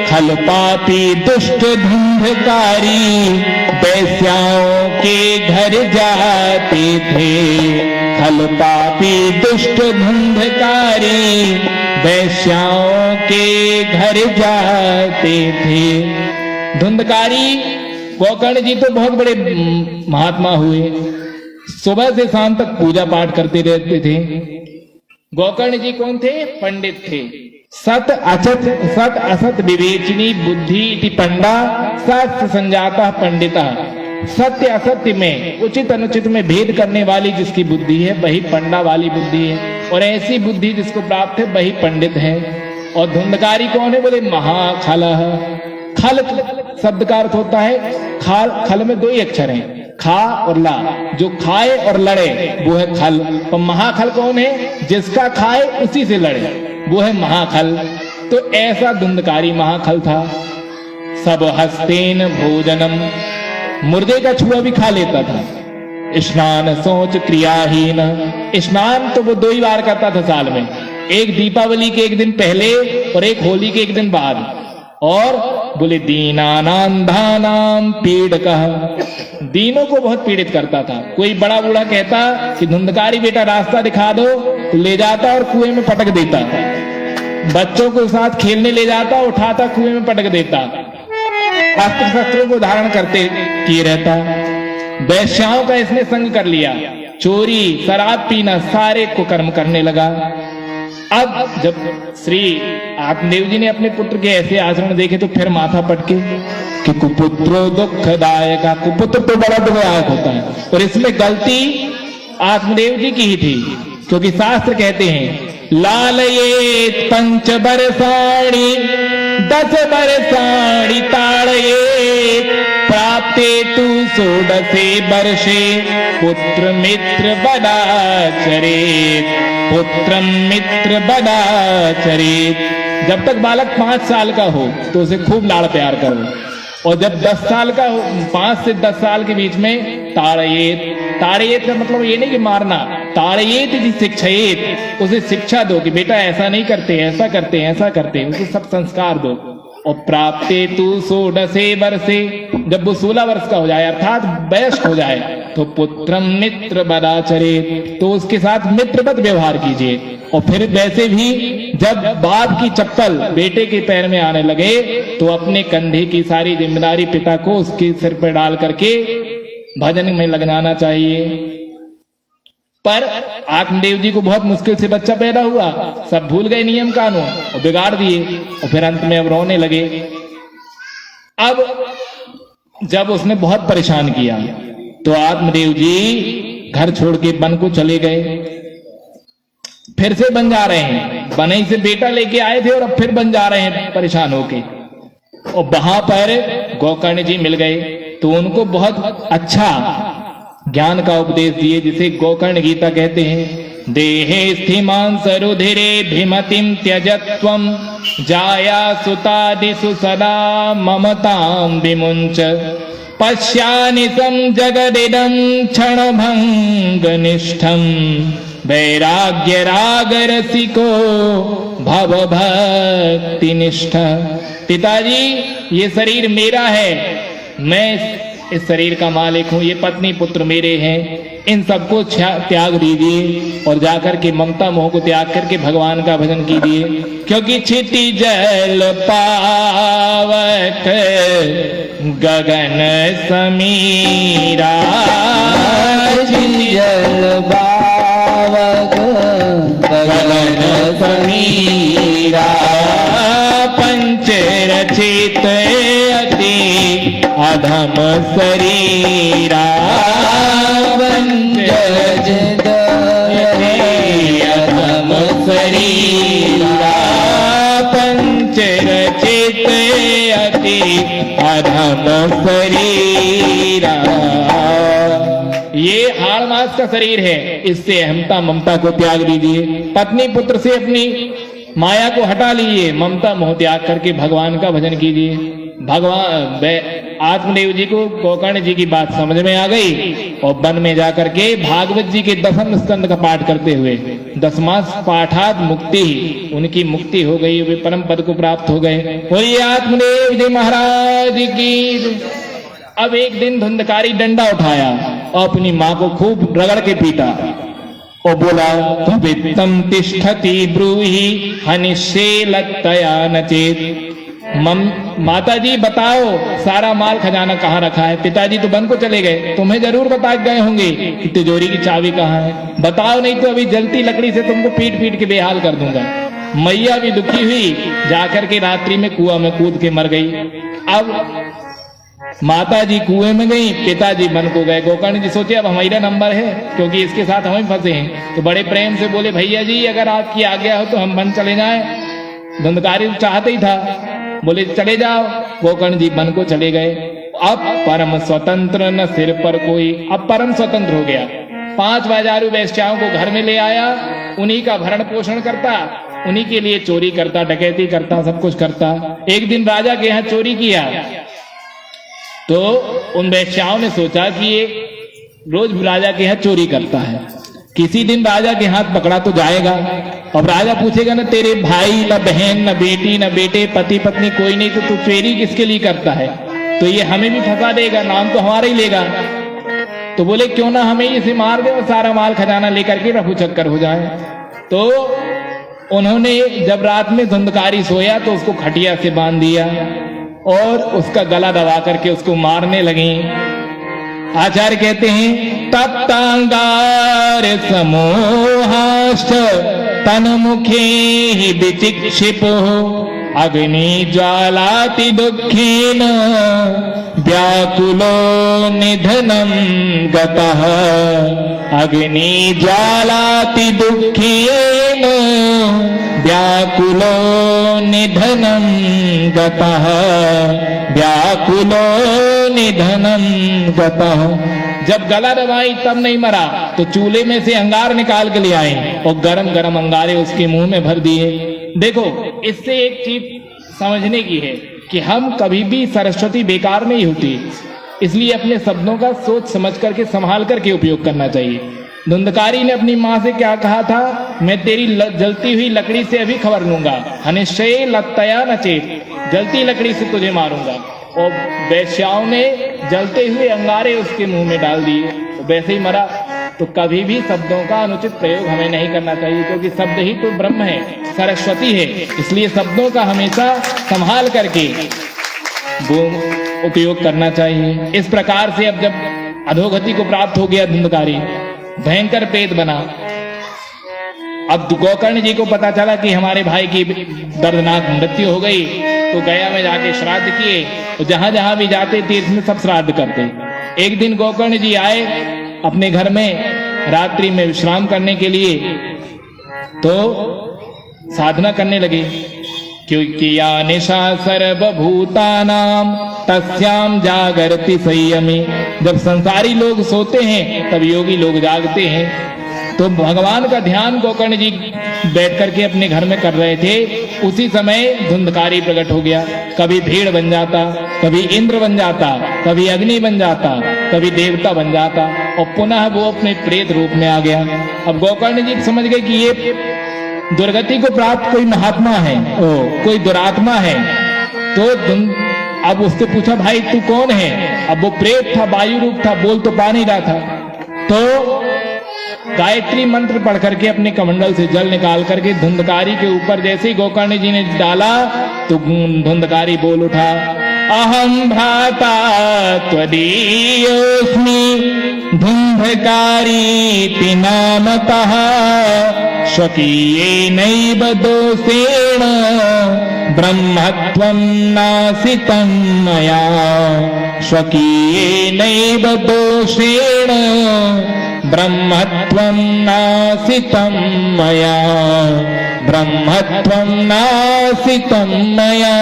खल पापी दुष्ट धुंधकारी वैश्याओं के घर जाते थे। खल पापी दुष्ट धुंधकारी वैश्याओं के घर जाते थे। धुंधकारी गोकर्ण जी तो बहुत बड़े महात्मा हुए, सुबह से शाम तक पूजा पाठ करते रहते थे। गोकर्ण जी कौन थे? पंडित थे। सत असत विवेचनी बुद्धि इति पंडा शास्त्र संजाता पंडिता। सत्य असत्य में, उचित अनुचित में भेद करने वाली जिसकी बुद्धि है वही पंडा वाली बुद्धि है, और ऐसी बुद्धि जिसको प्राप्त है वही पंडित है। और धुंधकारी कौन है? बोले महाखल। खल शब्द का अर्थ होता है खल में 2 ही अक्षर हैं, खा और ला, जो खाए और लड़े वो है खल। और महाखल कौन है? जिसका खाए उसी से लड़े, वो है महाखल। तो ऐसा धुंधकारी महाखल था। सब हस्तेन भोजनम, मुर्दे का छुआ भी खा लेता था। स्नान सोच क्रियाहीन, स्नान तो वो 2 ही बार करता था साल में, एक दीपावली के 1 दिन पहले और एक होली के 1 दिन बाद। और बोले दीनानाम धानाम पीड़कः, दीनों को बहुत पीड़ित करता था। कोई बड़ा बूढ़ा कहता कि धुंधकारी बेटा रास्ता दिखा दो, तो ले जाता और कुएं में पटक देता। बच्चों को साथ खेलने ले जाता, उठाता कुएं में पटक देता। अस्त्र शस्त्रों को धारण करते किए रहता। वैश्याओं का इसने संग कर लिया, चोरी शराब पीना सारे को कर्म करने लगा। अब जब श्री आत्मदेव जी ने अपने पुत्र के ऐसे आचरण देखे तो फिर माथा पटके कि कुपुत्रो दुखदायक, कुपुत्र तो बड़ा दुखदायक होता है। और इसमें गलती आत्मदेव जी की ही थी, क्योंकि शास्त्र कहते हैं लालयेत 5 बरसाणी 10 बरसाणी ताड़येत प्राप्ते तु 16 वर्षे पुत्र मित्र बदाचरेत, पुत्रम मित्र बदाचरेत। जब तक बालक 5 साल का हो तो उसे खूब लाड़ प्यार करो, और जब 10 साल का हो, 5 से 10 साल के बीच में ताड़येत, ताड़येत का मतलब ये नहीं कि मारना, ताड़येत जी शिक्षयेत, उसे शिक्षा दो कि बेटा ऐसा नहीं करते, ऐसा करते, ऐसा करते, उसे सब संस्कार दो। और प्राप्ते तू 16 वर्षे, जब वो 16 वर्ष का हो जाए अर्थात वयस्क हो जाए, तो पुत्रम मित्र बदाचरे, तो उसके साथ मित्रवत व्यवहार कीजिए। और फिर वैसे भी जब बाप की चप्पल बेटे के पैर में आने लगे तो अपने कंधे की सारी जिम्मेदारी पिता को उसके सिर पर डाल करके भजन में लग जाना चाहिए। पर आत्मदेव जी को बहुत मुश्किल से बच्चा पैदा हुआ, सब भूल गए नियम कानून और बिगाड़ दिए, और फिर अंत में अब रोने लगे। अब जब उसने बहुत परेशान किया तो आत्मदेव जी घर छोड़ के वन को चले गए। फिर से बन जा रहे हैं, बनई से बेटा लेके आए थे और अब फिर बन जा रहे हैं परेशान होके। और वहां पर गोकर्ण जी मिल गए तो उनको बहुत अच्छा ज्ञान का उपदेश दिए, जिसे गोकर्ण गीता कहते हैं। देहे स्थिमां सरुधिरे भिमतिं त्यजत्वं जाया सुतादिषु सदा ममतां विमुञ्च पश्यानिसं जगदिदं क्षणभङ्गनिष्ठं वैराग्य रागरसिको भवभक्तिनिष्ठ। पिताजी ये शरीर मेरा है, मैं इस शरीर का मालिक हूं, ये पत्नी पुत्र मेरे हैं, इन सबको त्याग दीजिए और जाकर के ममता मोह को त्याग करके भगवान का भजन कीजिए। क्योंकि छिटी जल पावक गगन समीरा, छिटी जल पावक गगन समीरा, पंच रचित अति अधम शरीरा, पंच रचित अधम शरीरा, पंच रचित अति अधम शरीरा। ये हाड़ मास का शरीर है, इससे अहमता ममता को त्याग दीजिए, पत्नी पुत्र से अपनी माया को हटा लीजिए, ममता मोह त्याग करके भगवान का भजन कीजिए। भगवान आत्मदेव जी को गोकर्ण जी की बात समझ में आ गई और वन में जाकर के भागवत जी के 10वें स्कंद का पाठ करते हुए 10वां पाठात मुक्ति, उनकी मुक्ति हो गई, वे परम पद को प्राप्त हो गए। बोलिए आत्मदेव जी महाराज की। अब एक दिन धुंधकारी डंडा उठाया और अपनी माँ को खूब रगड़ के पीटा और बोला, त्ववित्तं तिष्ठति ब्रूहि हनिशेलतया नचेत। माता जी बताओ सारा माल खजाना कहाँ रखा है? पिताजी तो वन को चले गए, तुम्हें जरूर बता गए होंगे कि तिजोरी की चाबी कहाँ है, बताओ नहीं तो अभी जलती लकड़ी से तुमको पीट पीट के बेहाल कर दूंगा। मैया भी दुखी हुई, जाकर के रात्रि में कुआं में कूद के मर गई। अब माता जी कुएं में गई, पिताजी वन को गए। गोकर्ण जी सोचे अब हमारा नंबर है, क्योंकि इसके साथ हम फंसे हैं, तो बड़े प्रेम से बोले, भैया जी अगर आपकी आज्ञा हो तो हम वन चले जाएं। धुंधकारी चाहते ही था, बोले चले जाओ। गोकर्ण जी वन को चले गए। अब परम स्वतंत्र न सिर पर कोई, अब परम स्वतंत्र हो गया। 5 बाजारू वेश्याओं को घर में ले आया, उन्हीं का भरण पोषण करता, उन्हीं के लिए चोरी करता, डकैती करता, सब कुछ करता। एक दिन राजा के यहाँ चोरी किया तो उन वेश्याओं ने सोचा कि ये रोज राजा के यहाँ चोरी करता है, किसी दिन राजा के हाथ पकड़ा तो जाएगा। अब राजा पूछेगा ना, तेरे भाई न बहन न बेटी न बेटे, पति पत्नी कोई नहीं, तो तू चोरी किसके लिए करता है? तो ये हमें भी फंसा देगा, नाम तो हमारा ही लेगा। तो बोले क्यों ना हमें इसे मार दे और सारा माल खजाना लेकर के रफू चक्कर हो जाए। तो उन्होंने जब रात में धुंधकारी सोया तो उसको खटिया से बांध दिया और उसका गला दबा करके उसको मारने लगी। आचार्य कहते हैं, तप्तांगार समूहाश्च तन्मुखे हि विचिक्षिपो अग्नि ज्वालाति दुःखेन व्याकुलो निधनं गतः। अग्नि ज्वालाति दुःखेन व्याकुलो निधनं गतः, व्याकुलो निधनं गतः। जब गला दबाई तब नहीं मरा तो चूल्हे में से अंगार निकाल के ले आए और गरम गरम अंगारे उसके मुंह में भर दिए। देखो, इससे एक चीज समझने की है कि हम कभी भी सरस्वती बेकार नहीं होती, इसलिए अपने शब्दों का सोच समझ करके संभाल करके उपयोग करना चाहिए। धुंधकारी ने अपनी माँ से क्या कहा था, मैं तेरी जलती हुई लकड़ी से अभी खबर लूंगा, अनिश्चय लत्तया नचेत, जलती लकड़ी से तुझे मारूंगा। और वेश्याओं ने जलते हुए अंगारे उसके मुंह में डाल दिए, वैसे ही मरा। तो कभी भी शब्दों का अनुचित प्रयोग हमें नहीं करना चाहिए, क्योंकि शब्द ही तो ब्रह्म है, सरस्वती है। इसलिए शब्दों का हमेशा संभाल करके वो उपयोग करना चाहिए। इस प्रकार से अब जब अधोगति को प्राप्त हो गया धुंधकारी, भयंकर पेट बना। अब गोकर्ण जी को पता चला कि हमारे भाई की दर्दनाक मृत्यु हो गई, तो गया में जाके श्राद्ध किए। तो जहां जहां भी जाते तीर्थ में सब श्राद्ध करते। एक दिन गोकर्ण जी आए अपने घर में रात्रि में विश्राम करने के लिए, तो साधना करने लगे। क्योंकि या निशा सर्वभूतानाम तस्याम जागरति संयमी, जब संसारी लोग सोते हैं तब योगी लोग जागते हैं। तो भगवान का ध्यान गोकर्ण जी बैठ करके अपने घर में कर रहे थे। उसी समय धुंधकारी प्रकट हो गया। कभी भीड़ बन जाता, कभी इंद्र बन जाता, कभी अग्नि बन जाता, कभी देवता बन जाता, और पुनः वो अपने प्रेत रूप में आ गया। अब गोकर्ण जी समझ गए कि ये दुर्गति को प्राप्त कोई महात्मा है, कोई दुरात्मा है। तो अब उससे पूछा, भाई तू कौन है? अब वो प्रेत था, वायु रूप था, बोल तो पा नहीं रहा था। तो गायत्री मंत्र पढ़ करके अपने कमंडल से जल निकाल करके धुंधकारी के ऊपर जैसे ही गोकर्ण जी ने डाला, तो धुंधकारी बोल उठा, अहम भ्राता त्वदीयोऽस्मि धुंधकारी नामतः स्वकीयेनैव दोषेण ब्रह्मत्वं नासितं मया, स्वकीयेनैव दोषेण ब्रह्मत्वं नासितं मया, ब्रह्मत्वं नासितं मया।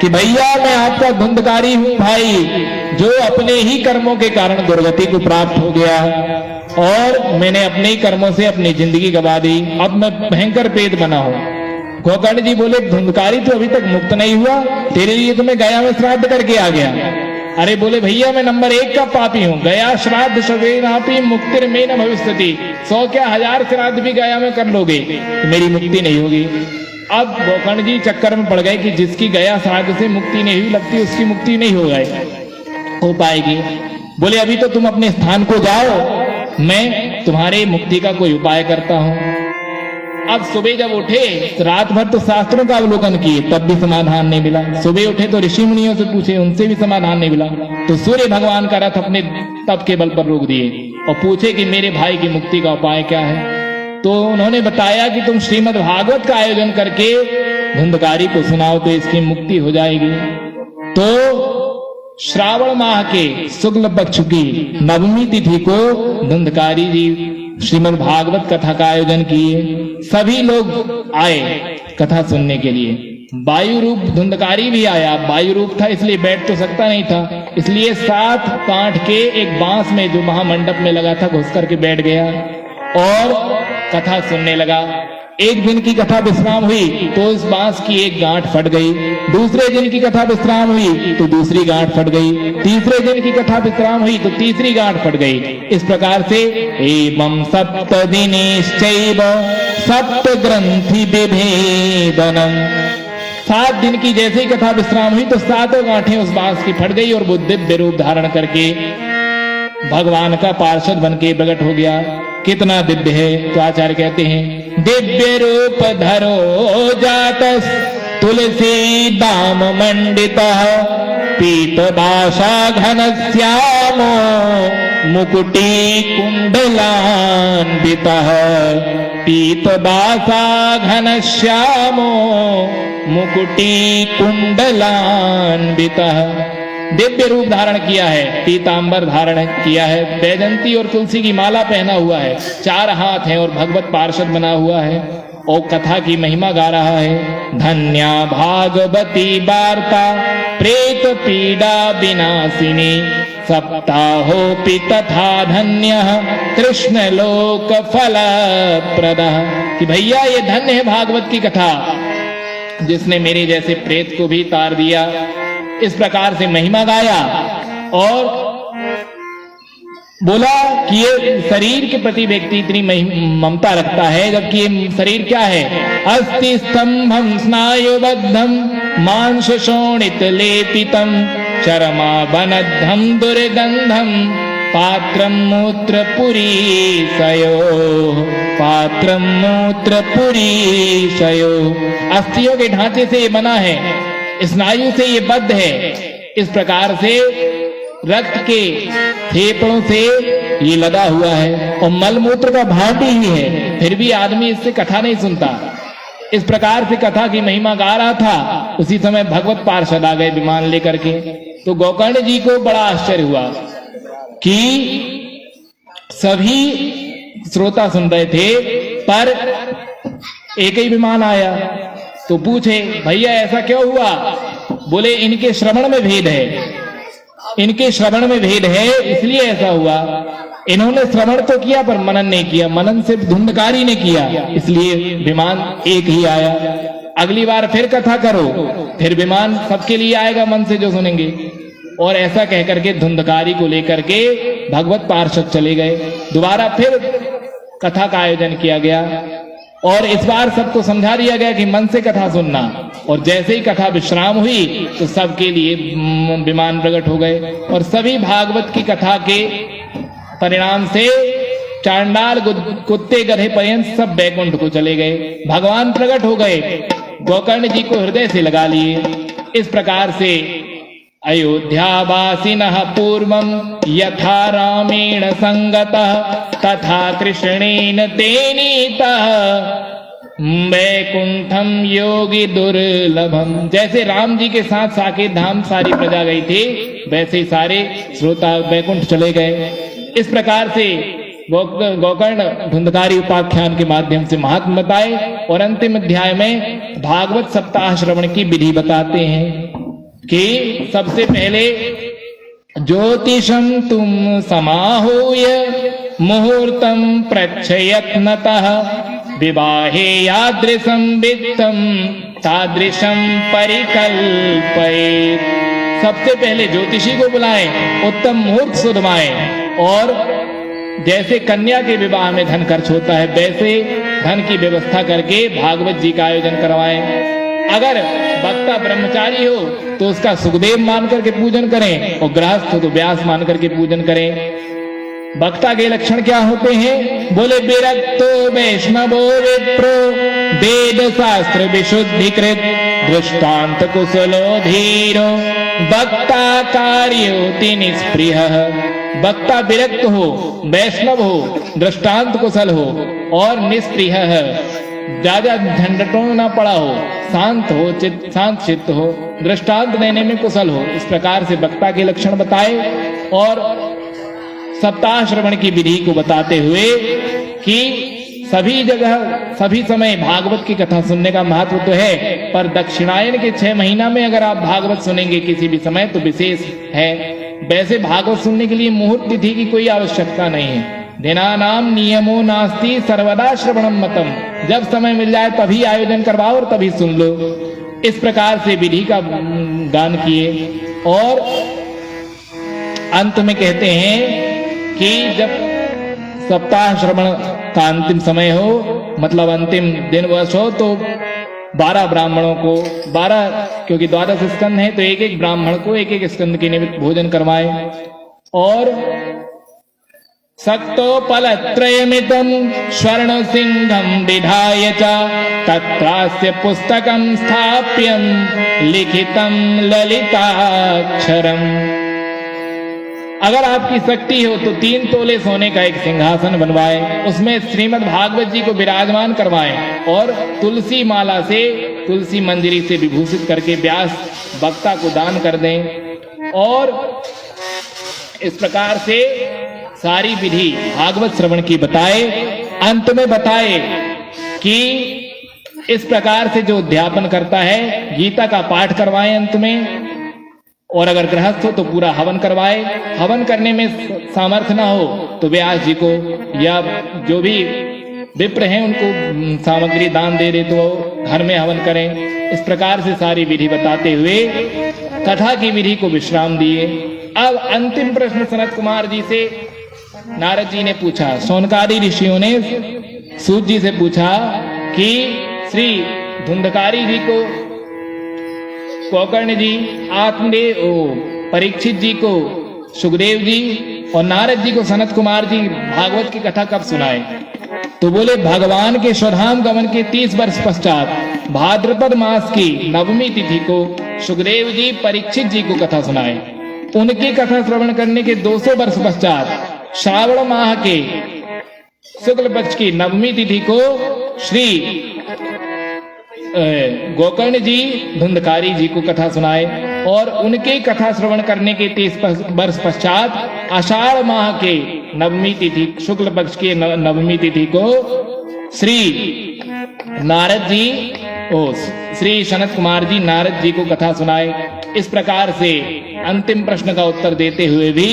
कि भैया मैं आपका धुंधकारी हूं भाई, जो अपने ही कर्मों के कारण दुर्गति को प्राप्त हो गया, और मैंने अपने ही कर्मों से अपनी जिंदगी गवा दी। अब मैं भयंकर पेट बना हूं। गोकर्ण जी बोले, धुंधकारी तो अभी तक मुक्त नहीं हुआ, तेरे लिए तो मैं गया में श्राद्ध करके आ गया। अरे बोले, भैया मैं नंबर 1 का पापी हूं, गया श्राद्ध शवेनापि मुक्तिर में न भविष्यति, 100 क्या 1000 श्राद्ध भी गया में कर लोगे तो मेरी मुक्ति नहीं होगी। अब गोकर्ण जी चक्कर में पड़ गए कि जिसकी गया श्राद्ध से मुक्ति नहीं हुई लगती, उसकी मुक्ति नहीं हो पाएगी। बोले, अभी तो तुम अपने स्थान को जाओ, मैं तुम्हारे मुक्ति का कोई उपाय करता हूं। अब सुबह जब उठे, रात भर तो शास्त्रों का अवलोकन किए, तब भी समाधान नहीं मिला। सुबह उठे तो ऋषि मुनियों से पूछे, उनसे भी समाधान नहीं मिला। तो सूर्य भगवान का रथ अपने तप के बल पर रोक दिए और पूछे कि मेरे भाई की मुक्ति का उपाय क्या है। तो उन्होंने बताया कि तुम श्रीमद् भागवत का आयोजन करके धुंधकारी को सुनाओ तो इसकी मुक्ति हो जाएगी। तो श्रावण माह के शुक्ल पक्ष की नवमी तिथि को धुंधकारी जी श्रीमद् भागवत कथा का आयोजन किए। सभी लोग आए कथा सुनने के लिए। वायु रूप धुंधकारी भी आया। वायु रूप था इसलिए बैठ तो सकता नहीं था, इसलिए 7 कांठ के एक बांस में जो महामंडप में लगा था घुस करके बैठ गया और कथा सुनने लगा। एक दिन की कथा विश्राम हुई तो उस बांस की एक गांठ फट गई। दूसरे दिन की कथा विश्राम हुई तो दूसरी गांठ फट गई। तीसरे दिन की कथा विश्राम हुई तो तीसरी गांठ फट गई। इस प्रकार से एवं सप्त दिनेश्चैव सप्त ग्रंथि विभेदनम्, 7 दिन की जैसे ही कथा विश्राम हुई तो 7 गांठें उस बांस की फट गई और वो दिव्य रूप धारण करके भगवान का पार्षद बन के प्रकट हो गया। कितना दिव्य है। तो आचार्य कहते हैं, दिव्य रूप धरो जातस तुलसी दाम मंडितः पीतदाशा घनश्यामो मुकुटी कुंडलान्वितः, पीतदाशा घनश्यामो मुकुटी कुंडलान्वितः। दिव्य रूप धारण किया है, पीतांबर धारण किया है, बैजंती और तुलसी की माला पहना हुआ है, 4 हाथ हैं और भगवत पार्षद बना हुआ है और कथा की महिमा गा रहा है। धन्या भागवती वार्ता प्रेत पीड़ा विनाशिनी, सप्ताहोऽपि तथा धन्यः कृष्ण लोक फल प्रदः। कि भैया ये धन्य है भागवत की कथा, जिसने मेरे जैसे प्रेत को भी तार दिया। इस प्रकार से महिमा गाया और बोला कि ये शरीर के प्रति व्यक्ति इतनी ममता रखता है, जबकि ये शरीर क्या है? अस्थि स्तंभम स्नायुबद्धम मांस शोणित लेपितम चरमा बनद्धम दुर्गंधम पात्रम मूत्र पुरीशयो पात्रम मूत्र पुरीशयो। अस्थियों के ढांचे से ये बना है, स्नायु से ये बद्ध है, इस प्रकार से रक्त के फेफड़ों से ये लदा हुआ है और मलमूत्र का भांडी ही है, फिर भी आदमी इससे कथा नहीं सुनता। इस प्रकार से कथा की महिमा गा रहा था, उसी समय भगवत पार्षद आ गए विमान लेकर के। तो गोकर्ण जी को बड़ा आश्चर्य हुआ कि सभी श्रोता सुन रहे थे पर एक ही विमान आया। तो पूछे, भैया ऐसा क्यों हुआ? बोले, इनके श्रवण में भेद है, इनके श्रवण में भेद है, इसलिए ऐसा हुआ। इन्होंने श्रवण तो किया पर मनन नहीं किया, मनन से धुंधकारी ने किया, इसलिए विमान एक ही आया। अगली बार फिर कथा करो, फिर विमान सबके लिए आएगा मन से जो सुनेंगे। और ऐसा कहकर के धुंधकारी को लेकर के भगवत पार्षद चले गए। दोबारा फिर कथा का आयोजन किया गया और इस बार सबको समझा दिया गया कि मन से कथा सुनना। और जैसे ही कथा विश्राम हुई तो सबके लिए विमान प्रकट हो गए और सभी भागवत की कथा के परिणाम से चांडाल कुत्ते गधे पर्यंत सब बैकुंठ को चले गए, भगवान प्रकट हो गए, गोकर्ण जी को हृदय से लगा लिए। इस प्रकार से अयोध्यावासिनः पूर्वं यथा रामेण संगतः तथा कृष्णेन तेनीतः वैकुंठम योगी दुर्लभम। जैसे राम जी के साथ साकेत धाम सारी प्रजा गई थी, वैसे ही सारे श्रोता वैकुंठ चले गए। इस प्रकार से गोकर्ण धुंधकारी उपाख्यान के माध्यम से महात्मा बताए और अंतिम अध्याय में भागवत सप्ताह श्रवण की विधि बताते हैं कि सबसे पहले ज्योतिषम तुम समाहूय मुहूर्तम प्रच्छयत्नतः विवाहे यादृशं वित्तम तादृशं परिकल्पयेत्। सबसे पहले ज्योतिषी को बुलाएं, उत्तम मुहूर्त सुधवाएं और जैसे कन्या के विवाह में धन खर्च होता है वैसे धन की व्यवस्था करके भागवत जी का आयोजन करवाएं। अगर वक्ता ब्रह्मचारी हो तो उसका सुखदेव मान करके पूजन करें और गृहस्थ हो तो व्यास मान करके पूजन करें। वक्ता के लक्षण क्या होते हैं? बोले, विरक्तो वैष्णवो विप्रो वेद शास्त्र विशुद्धिकृत दृष्टांत कुशलो धीरो वक्ता कार्योति निष्प्रियः। वक्ता विरक्त हो, वैष्णव हो, दृष्टांत कुशल हो और निष्प्रिय है, ज्यादा झंझटों ना पड़ा हो, शांत हो, शांत चित्त हो, दृष्टांत देने में कुशल हो। इस प्रकार से वक्ता के लक्षण बताए और सप्ताह श्रवण की विधि को बताते हुए कि सभी जगह सभी समय भागवत की कथा सुनने का महत्व तो है, पर दक्षिणायन के 6 महीना में अगर आप भागवत सुनेंगे किसी भी समय तो विशेष है। वैसे भागवत सुनने के लिए मुहूर्त तिथि की कोई आवश्यकता नहीं है। दिनानाम नियमो नास्ति सर्वदा श्रवणम मतम। जब समय मिल जाए तभी आयोजन करवाओ और तभी सुन लो। इस प्रकार से विधि का गान किए और अंत में कहते हैं कि जब सप्ताह श्रवण का अंतिम समय हो, मतलब अंतिम दिन वर्ष हो, तो 12 ब्राह्मणों को 12, क्योंकि 12 स्कंद है तो एक एक ब्राह्मण को एक एक स्कंद के निमित्त भोजन करवाए और सक्तोपलत्रयमिदं स्वर्ण सिंहं विधाय च तत्रास्य पुस्तकं स्थाप्यं लिखितं ललिताक्षरम्। अगर आपकी शक्ति हो तो 3 तोले सोने का एक सिंहासन बनवाएं, उसमें श्रीमद् भागवत जी को विराजमान करवाएं और तुलसी माला से, तुलसी मंजरी से विभूषित करके व्यास वक्ता को दान कर दें। और इस प्रकार से सारी विधि भागवत श्रवण की बताए। अंत में बताए कि इस प्रकार से जो अध्यापन करता है गीता का पाठ करवाएं अंत में, और अगर गृहस्थ हो तो पूरा हवन करवाए। हवन करने में सामर्थ्य ना हो तो व्यास जी को या जो भी विप्र हैं उनको सामग्री दान दे दे तो घर में हवन करें। इस प्रकार से सारी विधि बताते हुए कथा की विधि को विश्राम दिए। अब अंतिम प्रश्न सनत कुमार जी से नारद जी ने पूछा, सोनकारी ऋषियों ने सूत जी से पूछा कि श्री धुंधकारी जी को गोकर्ण जी, आत्मदेव परीक्षित जी को सुखदेव जी और नारद जी को सनत कुमार जी भागवत की कथा कब सुनाए? तो बोले भगवान के स्वधाम गमन के 30 वर्ष पश्चात भाद्रपद मास की नवमी तिथि को सुखदेव जी परीक्षित जी को कथा सुनाए। उनकी कथा श्रवण करने के 200 वर्ष पश्चात श्रावण माह के शुक्ल पक्ष की नवमी तिथि को श्री गोकर्ण जी धुंधकारी जी को कथा सुनाए और उनके कथा श्रवण करने के 30 वर्ष पश्चात आषाढ़ माह के नवमी तिथि शुक्ल पक्ष की नवमी तिथि को श्री नारद जी श्री सनत कुमार जी नारद जी को कथा सुनाए। इस प्रकार से अंतिम प्रश्न का उत्तर देते हुए भी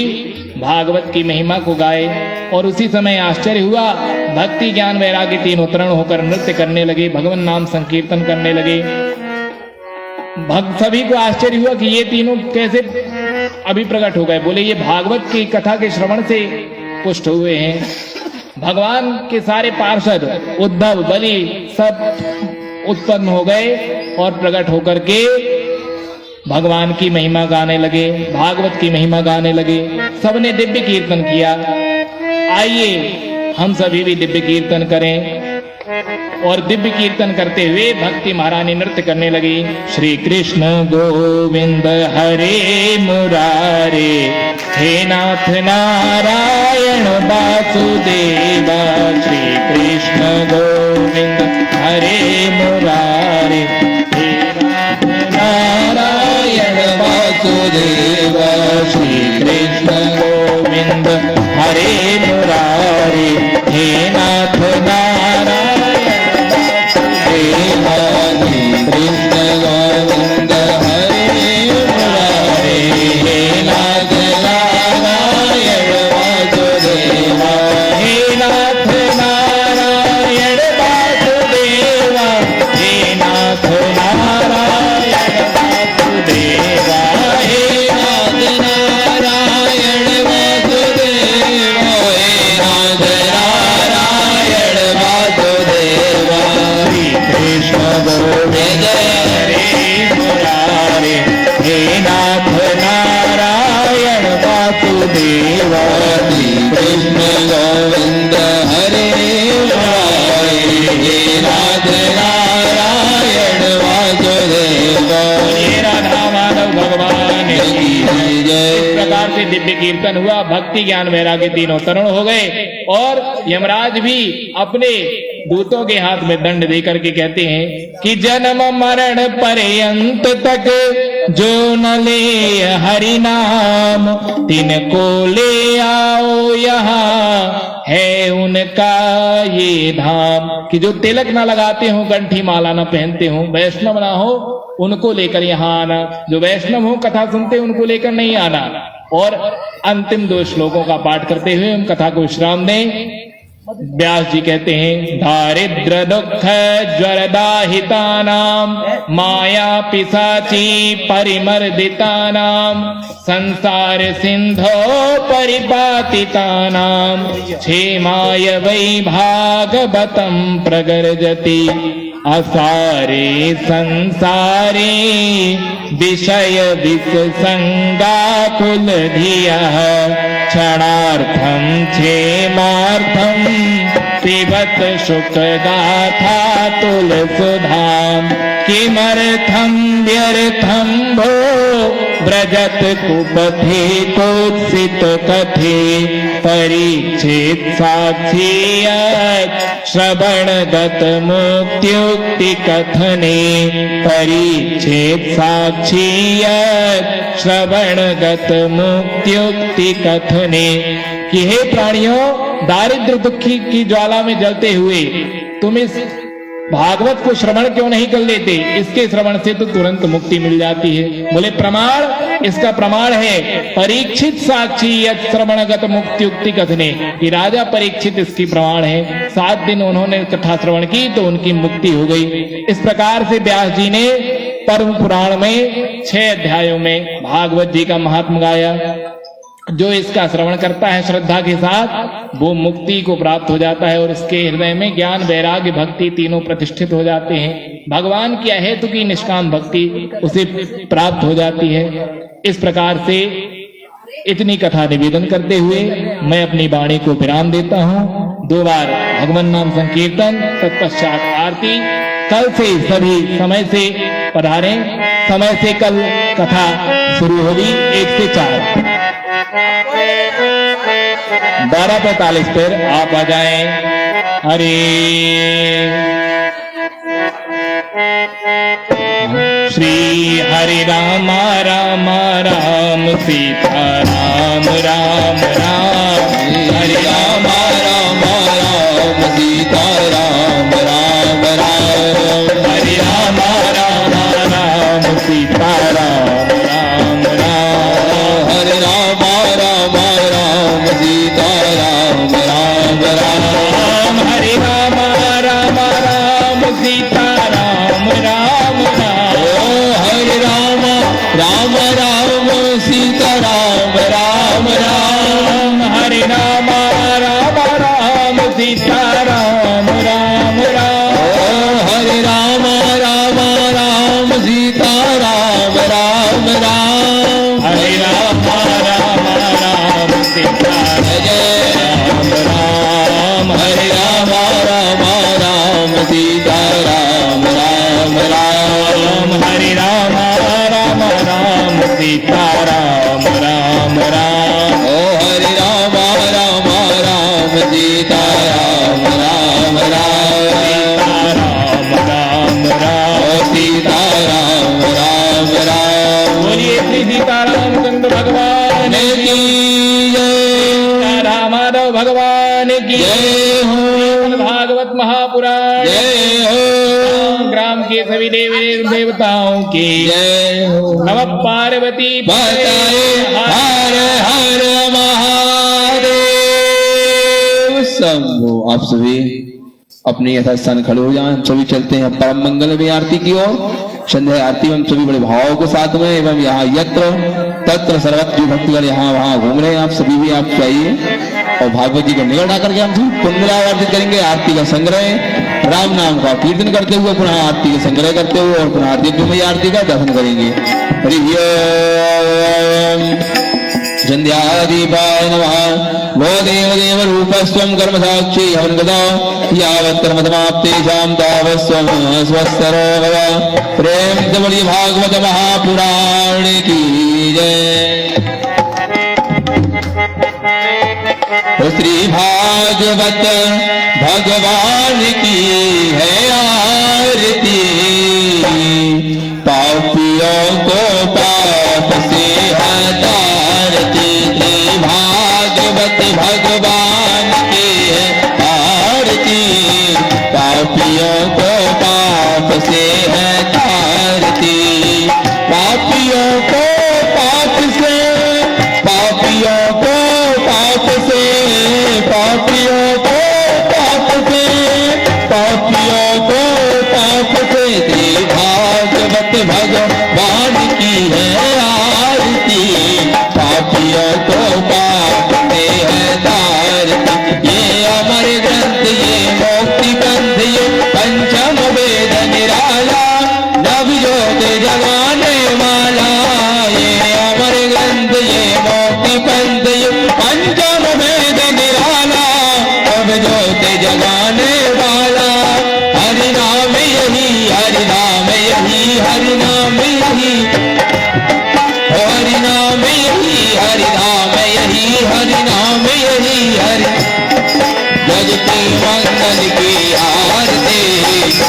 भागवत की महिमा को गाए और उसी समय आश्चर्य हुआ, भक्ति ज्ञान वैराग्य तीनों तरण होकर नृत्य करने लगे, भगवान नाम संकीर्तन करने लगे। सभी को आश्चर्य हुआ कि ये तीनों कैसे अभी प्रकट हो गए। बोले ये भागवत की कथा के श्रवण से पुष्ट हुए हैं। भगवान के सारे पार्षद उद्धव बलि सब उत्पन्न हो गए और प्रकट होकर के भगवान की महिमा गाने लगे, भागवत की महिमा गाने लगे। सबने दिव्य कीर्तन किया। आइए हम सभी भी दिव्य कीर्तन करें और दिव्य कीर्तन करते हुए भक्ति महारानी नृत्य करने लगी। श्री कृष्ण गोविंद हरे मुरारे, हे नाथ नारायण वासुदेव। श्री कृष्ण गोविंद हरे मुरारे, हे नाथ नारायण वासुदेव। श्री कृष्ण गोविंद हरे मुरारे, हे नाथ नारायण वासुदेव। श्री कृष्ण गोविंद हरे मुरारे, हे नाथ नारायण वासुदेव। हे नाथ नारायण वासुदेव, हे नाथ नारायण वासुदेव। हे नाथ नारायण वासुदेव, हे नाथ नारायण वासुदेव। श्री कृष्ण गोविंद हरे मुरारे, हे नाथ नारायण वासुदेव। श्री कृष्ण गोविंद हरे मुरारे, हे नाथ नारायण वासुदेव। राधा माधव भगवान की जय। इस प्रकार से दिव्य कीर्तन हुआ, भक्ति ज्ञान वैराग्य तीनों तरुण हो गए और यमराज भी अपने दूतों के हाथ में दंड देकर के कहते हैं कि जन्म मरण पर्यंत तक जो न ले हरि नाम, तिनको ले आओ यहाँ है उनका ये धाम। कि जो तिलक ना लगाते हो, कंठी माला ना पहनते हो, वैष्णव ना हो, उनको लेकर यहाँ आना। जो वैष्णव हो, कथा सुनते उनको लेकर नहीं आना। और अंतिम 2 श्लोकों का पाठ करते हुए हम कथा को विश्राम दें। व्यास जी कहते हैं, दारिद्र दुख ज्वरदाहिता नाम, माया पिशाची परिमर्दिता नाम, संसार सिंधो परिपातिता नाम, क्षेमाय वै भागवतम प्रगर्जति, असारे संसारे विषय विसंगाकुल धियः, क्षणार्थं क्षेमार्थं पिबत सुख गाथा तुलसुधाम, किमर्थं व्यर्थं भो व्रजत कुपथे कोत्सित कथे, परीक्षित साक्षी श्रवणगत मुक्त्युक्ति कथने, परीक्षित साक्षी श्रवणगत मुक्त्युक्ति कथने। कि हे प्राणियों, दारिद्र दुखी की ज्वाला में जलते हुए तुम इस भागवत को श्रवण क्यों नहीं कर लेते? इसके श्रवण से तो तुरंत मुक्ति मिल जाती है। बोले प्रमाण, इसका प्रमाण है परीक्षित साक्षी यत् श्रवणगत मुक्त्युक्ति कथने, कि राजा परीक्षित इसकी प्रमाण है। 7 दिन उन्होंने कथा श्रवण की तो उनकी मुक्ति हो गई। इस प्रकार से व्यास जी ने परम पुराण में 6 अध्यायों में भागवत जी का महात्म गाया। जो इसका श्रवण करता है श्रद्धा के साथ वो मुक्ति को प्राप्त हो जाता है और इसके हृदय में ज्ञान वैराग्य भक्ति तीनों प्रतिष्ठित हो जाते हैं। भगवान की अहेतु की निष्काम भक्ति उसे प्राप्त हो जाती है। इस प्रकार से इतनी कथा निवेदन करते हुए मैं अपनी वाणी को विराम देता हूँ। 2 बार भगवान नाम संकीर्तन, तत्पश्चात आरती। कल से सभी समय से पधारें। समय से कल कथा शुरू होगी 1 से 4। 12:45 पर आप आ जाएं। हरे श्री हरे राम राम राम सीता राम राम राम। हरे राम राम राम सीता राम राम राम। हरे राम राम राम सीता राम राम राम। हरे राम राम राम सीता राम राम राम। हरे राम राम राम सीता राम राम राम। हरे राम राम राम सीता राम राम राम। हरे राम राम राम सीता राम राम राम। हरे राम राम राम सीता राम राम राम। हरे राम राम राम सीता जय राम राम। हरे राम राम राम सीता राम राम राम। हरे राम राम राम सीता राम राम राम। ओ हरे राम राम राम सीता राम राम राम। राम राम राम ओ सीता राम राम राम। बोलिए श्री सीतारामचंद्र भगवान की जय। राम माधव भगवान की जय हो। भागवत महापुराण जय हो। ग्राम के सभी देवी देवताओं की जय हो। नमः पार्वती बताए हर हर महादेव शंभो। आप सभी अपने यथास्थान खड़े हो जाएं। सभी चलते हैं परम मंगल में आरती की ओर। संध्या आरती में हम सभी बड़े भाव के साथ में एवं यहाँ यत्र तत्र सर्वत्र जो भक्तगण यहाँ वहाँ घूम रहे हैं, आप सभी भी आप चाहिए और भागवत जी को निकट आकर के हम सभी पुनरावर्तित करेंगे। आरती का संग्रह राम नाम का कीर्तन करते हुए पुनः आरती का संग्रह करते हुए और पुनः दिव्यमयी आरती का दर्शन करेंगे। हरि ओम। संध्यादीपाय नमः। वो देव देव रूपस्वं कर्म साक्षी हवनगदा यावत् कर्म समाप्तेषां तावत् स्वं स्वस्तरो भव। प्रेम से बोलिए भागवत महापुराण की जय। श्री भागवत भगवान की है आरती। पापियों को पाप से हटारती। श्री भागवत भगवान की है आरती। पापियों को पाप से हटारती। पापियों को पाप से, पापियों को पाप से, पापियों को पाप से, पापियों को पाप से। श्री भागवत भगवान की है आरती। पापियों को पाप से है तारती। ये अमर ग्रंथ, ये मोक्ति पंथ, ये पंचम वेद निराला, नवजोत जगाने वाला। ये अमर ग्रंथ, ये मोक्ति पंथ, ये पंचम वेद निराला, नवजोत जगाने वाला। हरि नाम यही, हरि नाम यही, हरि नाम यही, हरि नाम यही, हरि नाम यही, हरि नाम यही, हरि जग की मंगल की आरती।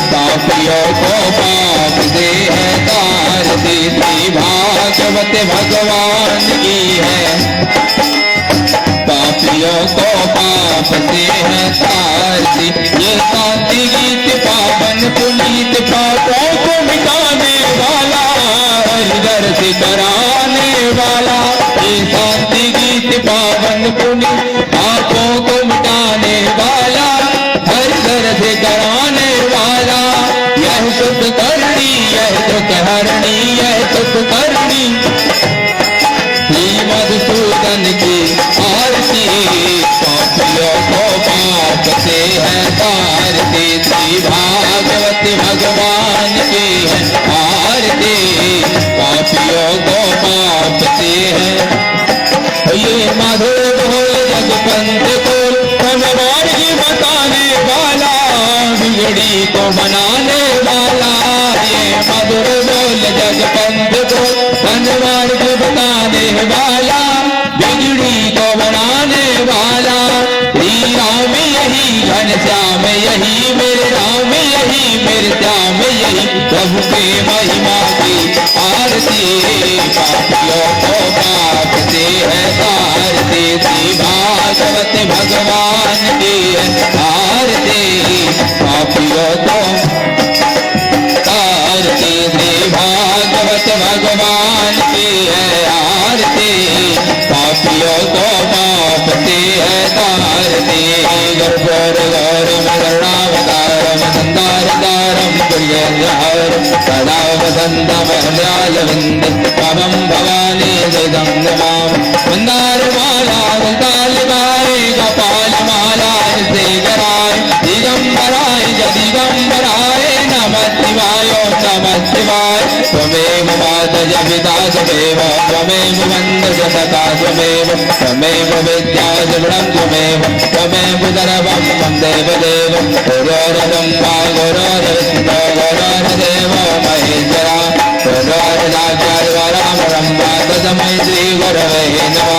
पापियों को पाप से है तारती। श्री भागवत भगवान की है। पापियों को पाप से है तारती। ये शांति गीत पावन पुनीत, पापों को मिटाने वाला, हरिदर से कराने वाला। ये शांति गीत पावन पुनीत, पापों को मिटाने वाला, हरिदर से कराने वाला। यह सुख करनी, यह दुख हरणी, यह सुख करनी। श्री मधुसूदन की बनाने वाला, ये मधुर बोल जगपंथ को धनवान को बताने वाला, बिगड़ी को बनाने वाला। श्री राम यही घनश्याम यही मेरे राम यही मेरे श्याम यही, प्रभु के महिमा की आरती, पापियों को पाप से है तारती, श्री भागवत भगवान की है आरती, पापियों को तारती, श्री भागवत भगवान की है आरती, पापियों को पाप से है तारती। गौर गौरम करुणावतारम संदारदारम दुर्योधनहारम सदा वसंतम हृदयालविंद पवम भवानी जगदं नमाम। मंदारमाला दलतालिकाय गोपाल माला से कराय, दिगंबराय दिगंबराय नमः शिवाय नमः शिवाय। त्वमेव मातज पिता त्वमेव, त्वमेव वन्दज सदा त्वमेव, त्वमेव विद्या जगदं त्वमेव, त्वमेव सर्वं मम देवदेव। गुरोर्ब्रह्मा गुरोर्विष्णु गुरोर्देव महेश्वरा, गुरोर्साक्षात् परब्रह्म तस्मै श्री गुरवे नमः,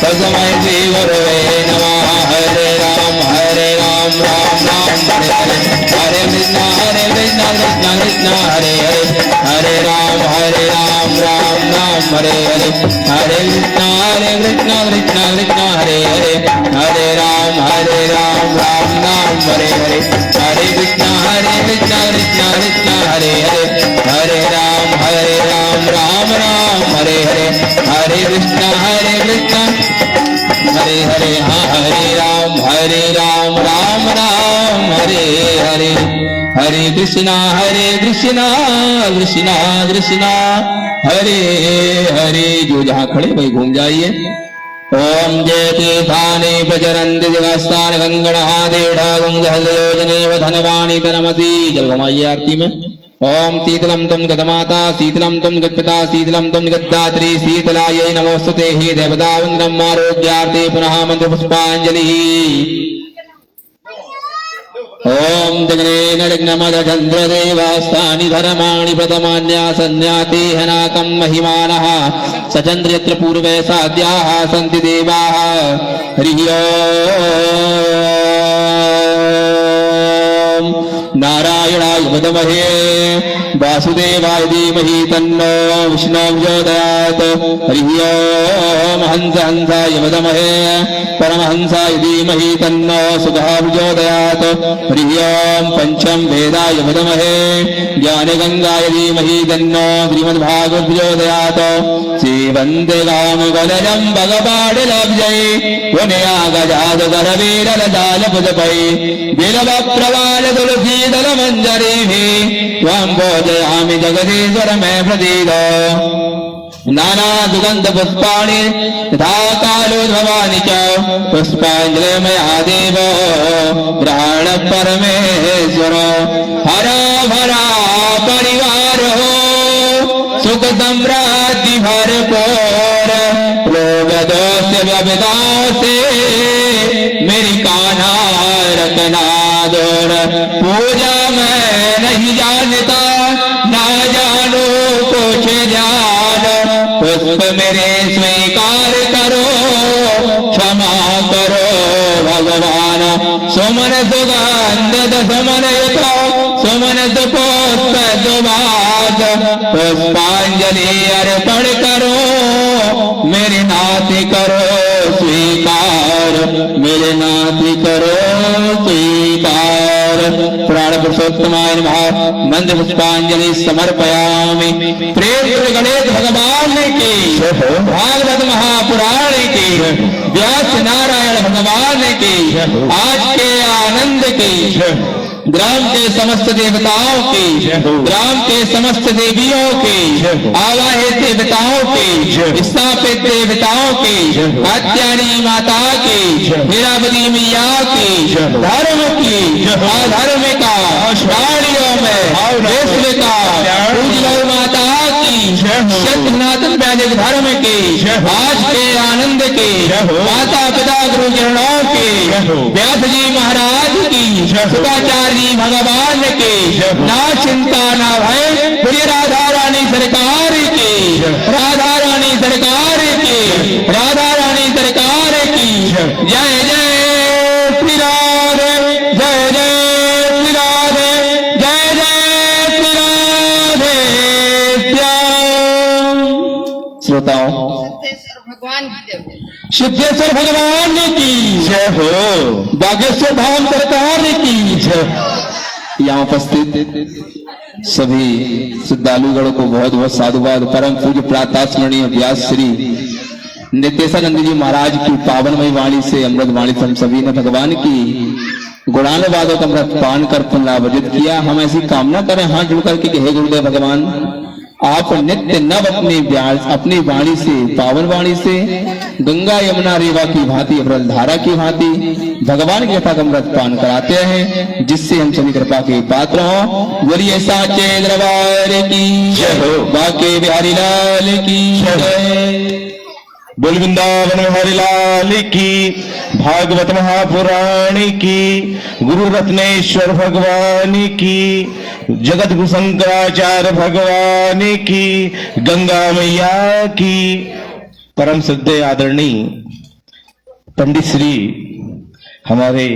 तस्मै श्री गुरवे नमः। हरे राम राम राम हरे हरे, हरे कृष्ण कृष्ण कृष्ण हरे हरे, हरे राम राम राम हरे हरे, हरे कृष्ण कृष्ण कृष्ण हरे हरे, हरे राम राम राम हरे हरे, हरे कृष्ण कृष्ण कृष्ण हरे हरे, हरे राम राम राम हरे हरे, हरे कृष्ण हरे हरे, हरे राम राम राम हरे हरे, हरे कृष्णा कृष्णा कृष्णा हरे हरे। जो जहाँ खड़े वही घूम जाइए। ओम जय तीर्थानि प्रचरन्ति जगस्तान गंगणहा देढ़ा गंगहलयोजने धनवाणी तनमसी। जल घुमाइए आरती में। ओम शीतलम तुम गतमाता शीतलम तुम गत्पिता शीतलम तुम गद्दात्री शीतलायै नमोस्तुते हे देवता वन्दनम् आरोग्यार्थे पुनः मंत्र पुष्पांजलि। ओम जगनेन लग्नमद चंद्रदेवास्तानि धर्माणि प्रथमान्यासन्याते हनाकं महिमानः सचंद्र यत्र पूर्वे साध्याः सन्ति देवाः। हरिः ओम नारायणाय विद्महे वासुदेवाय धीमहि तन्नो विष्णुः प्रचोदयात्। हरिः ओम हंस हंसाय विद्महे परमहंसाय धीमहि तन्नो सुखः प्रचोदयात्। हरिः ओम पंचम वेदाय विद्महे ज्ञानगंगाय धीमहि तन्नो श्रीमद्भागवत प्रचोदयात्। श्रीवन्देगाम गलजं भगवाडलब्जै पुनया गजाद करवीरलदाल पुजपै बिलव प्रवाल तुलसी दल मंजरी त्वं पूजयामि जगदीश्वर में प्रसीद। नाना सुगंध पुष्पाणि तथा कालोद्भवानि च पुष्पांजलिमया देव ग्रहण परमेश्वर। हरा भरा परिवार हो सुख समृद्धि भरपूर रोग दोष व्यवधाओं से मेरी कान्हा रखना दूर। पूजा मैं नहीं जानता ना जानो कुछ जान पुष्प मेरे स्वीकार करो क्षमा करो भगवान। सुमन सुगंध सुमन युत सुमन सुपुष्प सुभाष पुष्पांजलि अर्पण करो मेरे नाती करो स्वीकार मेरे नाती करो स्वीकार। पुराण पुरुषोत्तमाय नमः मंद पुष्पांजलि समर्पयामि। प्रेम गणेश भगवान की भागवत महापुराण की व्यास नारायण भगवान की आज के आनंद की ग्राम के समस्त देवताओं की ग्राम के समस्त देवियों की आवाहित देवताओं की स्थापित देवताओं की कात्यायनी माता की हीरावती मैया की धर्म की अधर्म का प्राणियों में विश्व का पूज्य माता की सनातन वैदिक धर्म के आज के आनंद के माता पिता गुरुजनों के व्यास जी महाराज की शुक्राचार्य जी भगवान के ना चिंता ना भय बोलिए राधा रानी सरकार की, राधा रानी सरकार की, राधा रानी सरकार की जय जय श्री राधे, जय जय श्री राधे, जय जय श्री राधे श्याम। श्रोताओं, भगवान की जय। सिद्धेश्वर भगवान की जय हो, बागेश्वर धाम सरकार की जय। यहाँ उपस्थित सभी श्रद्धालुगणों को बहुत बहुत साधुवाद। परम पूज्य प्रातः स्मरणीय व्यास श्री नित्यानंद जी महाराज की पावनमयी वाणी से अमृत वाणी से हम सभी ने भगवान की गुणानुवादों का अमृत पान कर पुनरावर्जित किया। हम ऐसी कामना करें हाथ जुड़ करके कि हे गुरुदेव भगवान, आप नित्य नव अपनी वाणी से, पावन वाणी से गंगा यमुना रेवा की भांति, अमृत धारा की भांति भगवान की कथा का अमृत पान कराते हैं, जिससे हम सभी कृपा के पात्र हों। बोलिए साचे दरबार की जय हो, बाके बिहारी लाल की जय, बोल वृंदावन बिहारी लाल की, भागवत महापुराण की, गुरु रत्नेश्वर भगवान की, जगत गुरु शंकराचार्य भगवान की, गंगा मैया की। परम श्रद्धेय आदरणीय पंडित श्री हमारे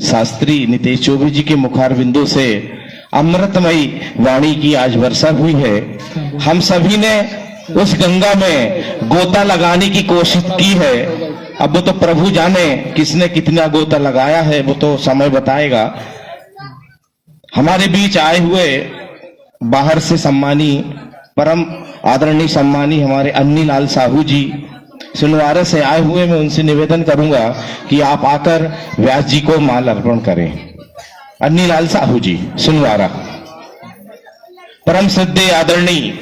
शास्त्री नितेश चौबे जी के मुखारबिंदों से अमृतमयी वाणी की आज वर्षा हुई है। हम सभी ने उस गंगा में गोता लगाने की कोशिश की है। अब वो तो प्रभु जाने किसने कितना गोता लगाया है, वो तो समय बताएगा। हमारे बीच आए हुए बाहर से सम्मानी, परम आदरणीय सम्मानी हमारे अन्नी लाल साहू जी सुनवारे से आए हुए, मैं उनसे निवेदन करूंगा कि आप आकर व्यास जी को माल अर्पण करें। अन्नी लाल साहू जी सुनवारा। परम श्रद्धेय आदरणीय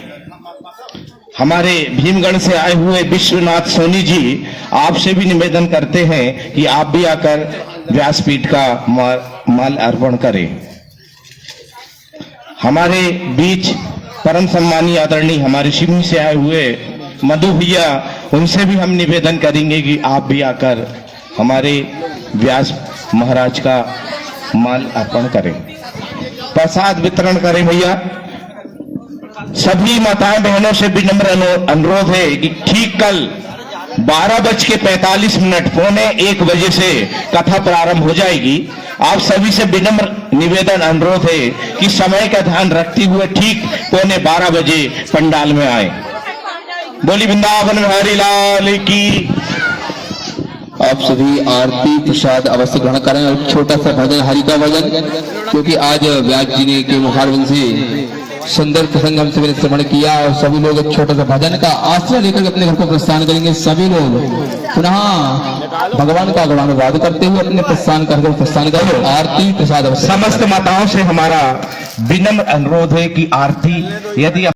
हमारे भीमगढ़ से आए हुए विश्वनाथ सोनी जी, आपसे भी निवेदन करते हैं कि आप भी आकर व्यासपीठ का माल अर्पण करें। हमारे बीच परम सम्मानीय आदरणीय हमारे शिवनी से आए हुए मधु भैया, उनसे भी हम निवेदन करेंगे कि आप भी आकर हमारे व्यास महाराज का माल अर्पण करें, प्रसाद वितरण करें। भैया सभी माताएं बहनों से विनम्र अनुरोध है कि ठीक कल 12:45 पौने 1 बजे से कथा प्रारंभ हो जाएगी। आप सभी से विनम्र निवेदन अनुरोध है कि समय का ध्यान रखते हुए ठीक पौने 12 बजे पंडाल में आए। बोली वृंदावन बिहारी लाल की। आप सभी आरती प्रसाद अवश्य ग्रहण करें और छोटा सा भजन, हरि का भजन, क्योंकि आज व्यास जी ने के मुखारबिंद से सुंदर प्रसंग हम सभी ने श्रवण किया और सभी लोग एक छोटा सा भजन का आश्रय लेकर अपने घर को प्रस्थान करेंगे। सभी लोग पुनः भगवान का गुणानुवाद करते हुए अपने प्रस्थान कर आरती प्रसाद। समस्त माताओं से हमारा विनम्र अनुरोध है कि आरती यदि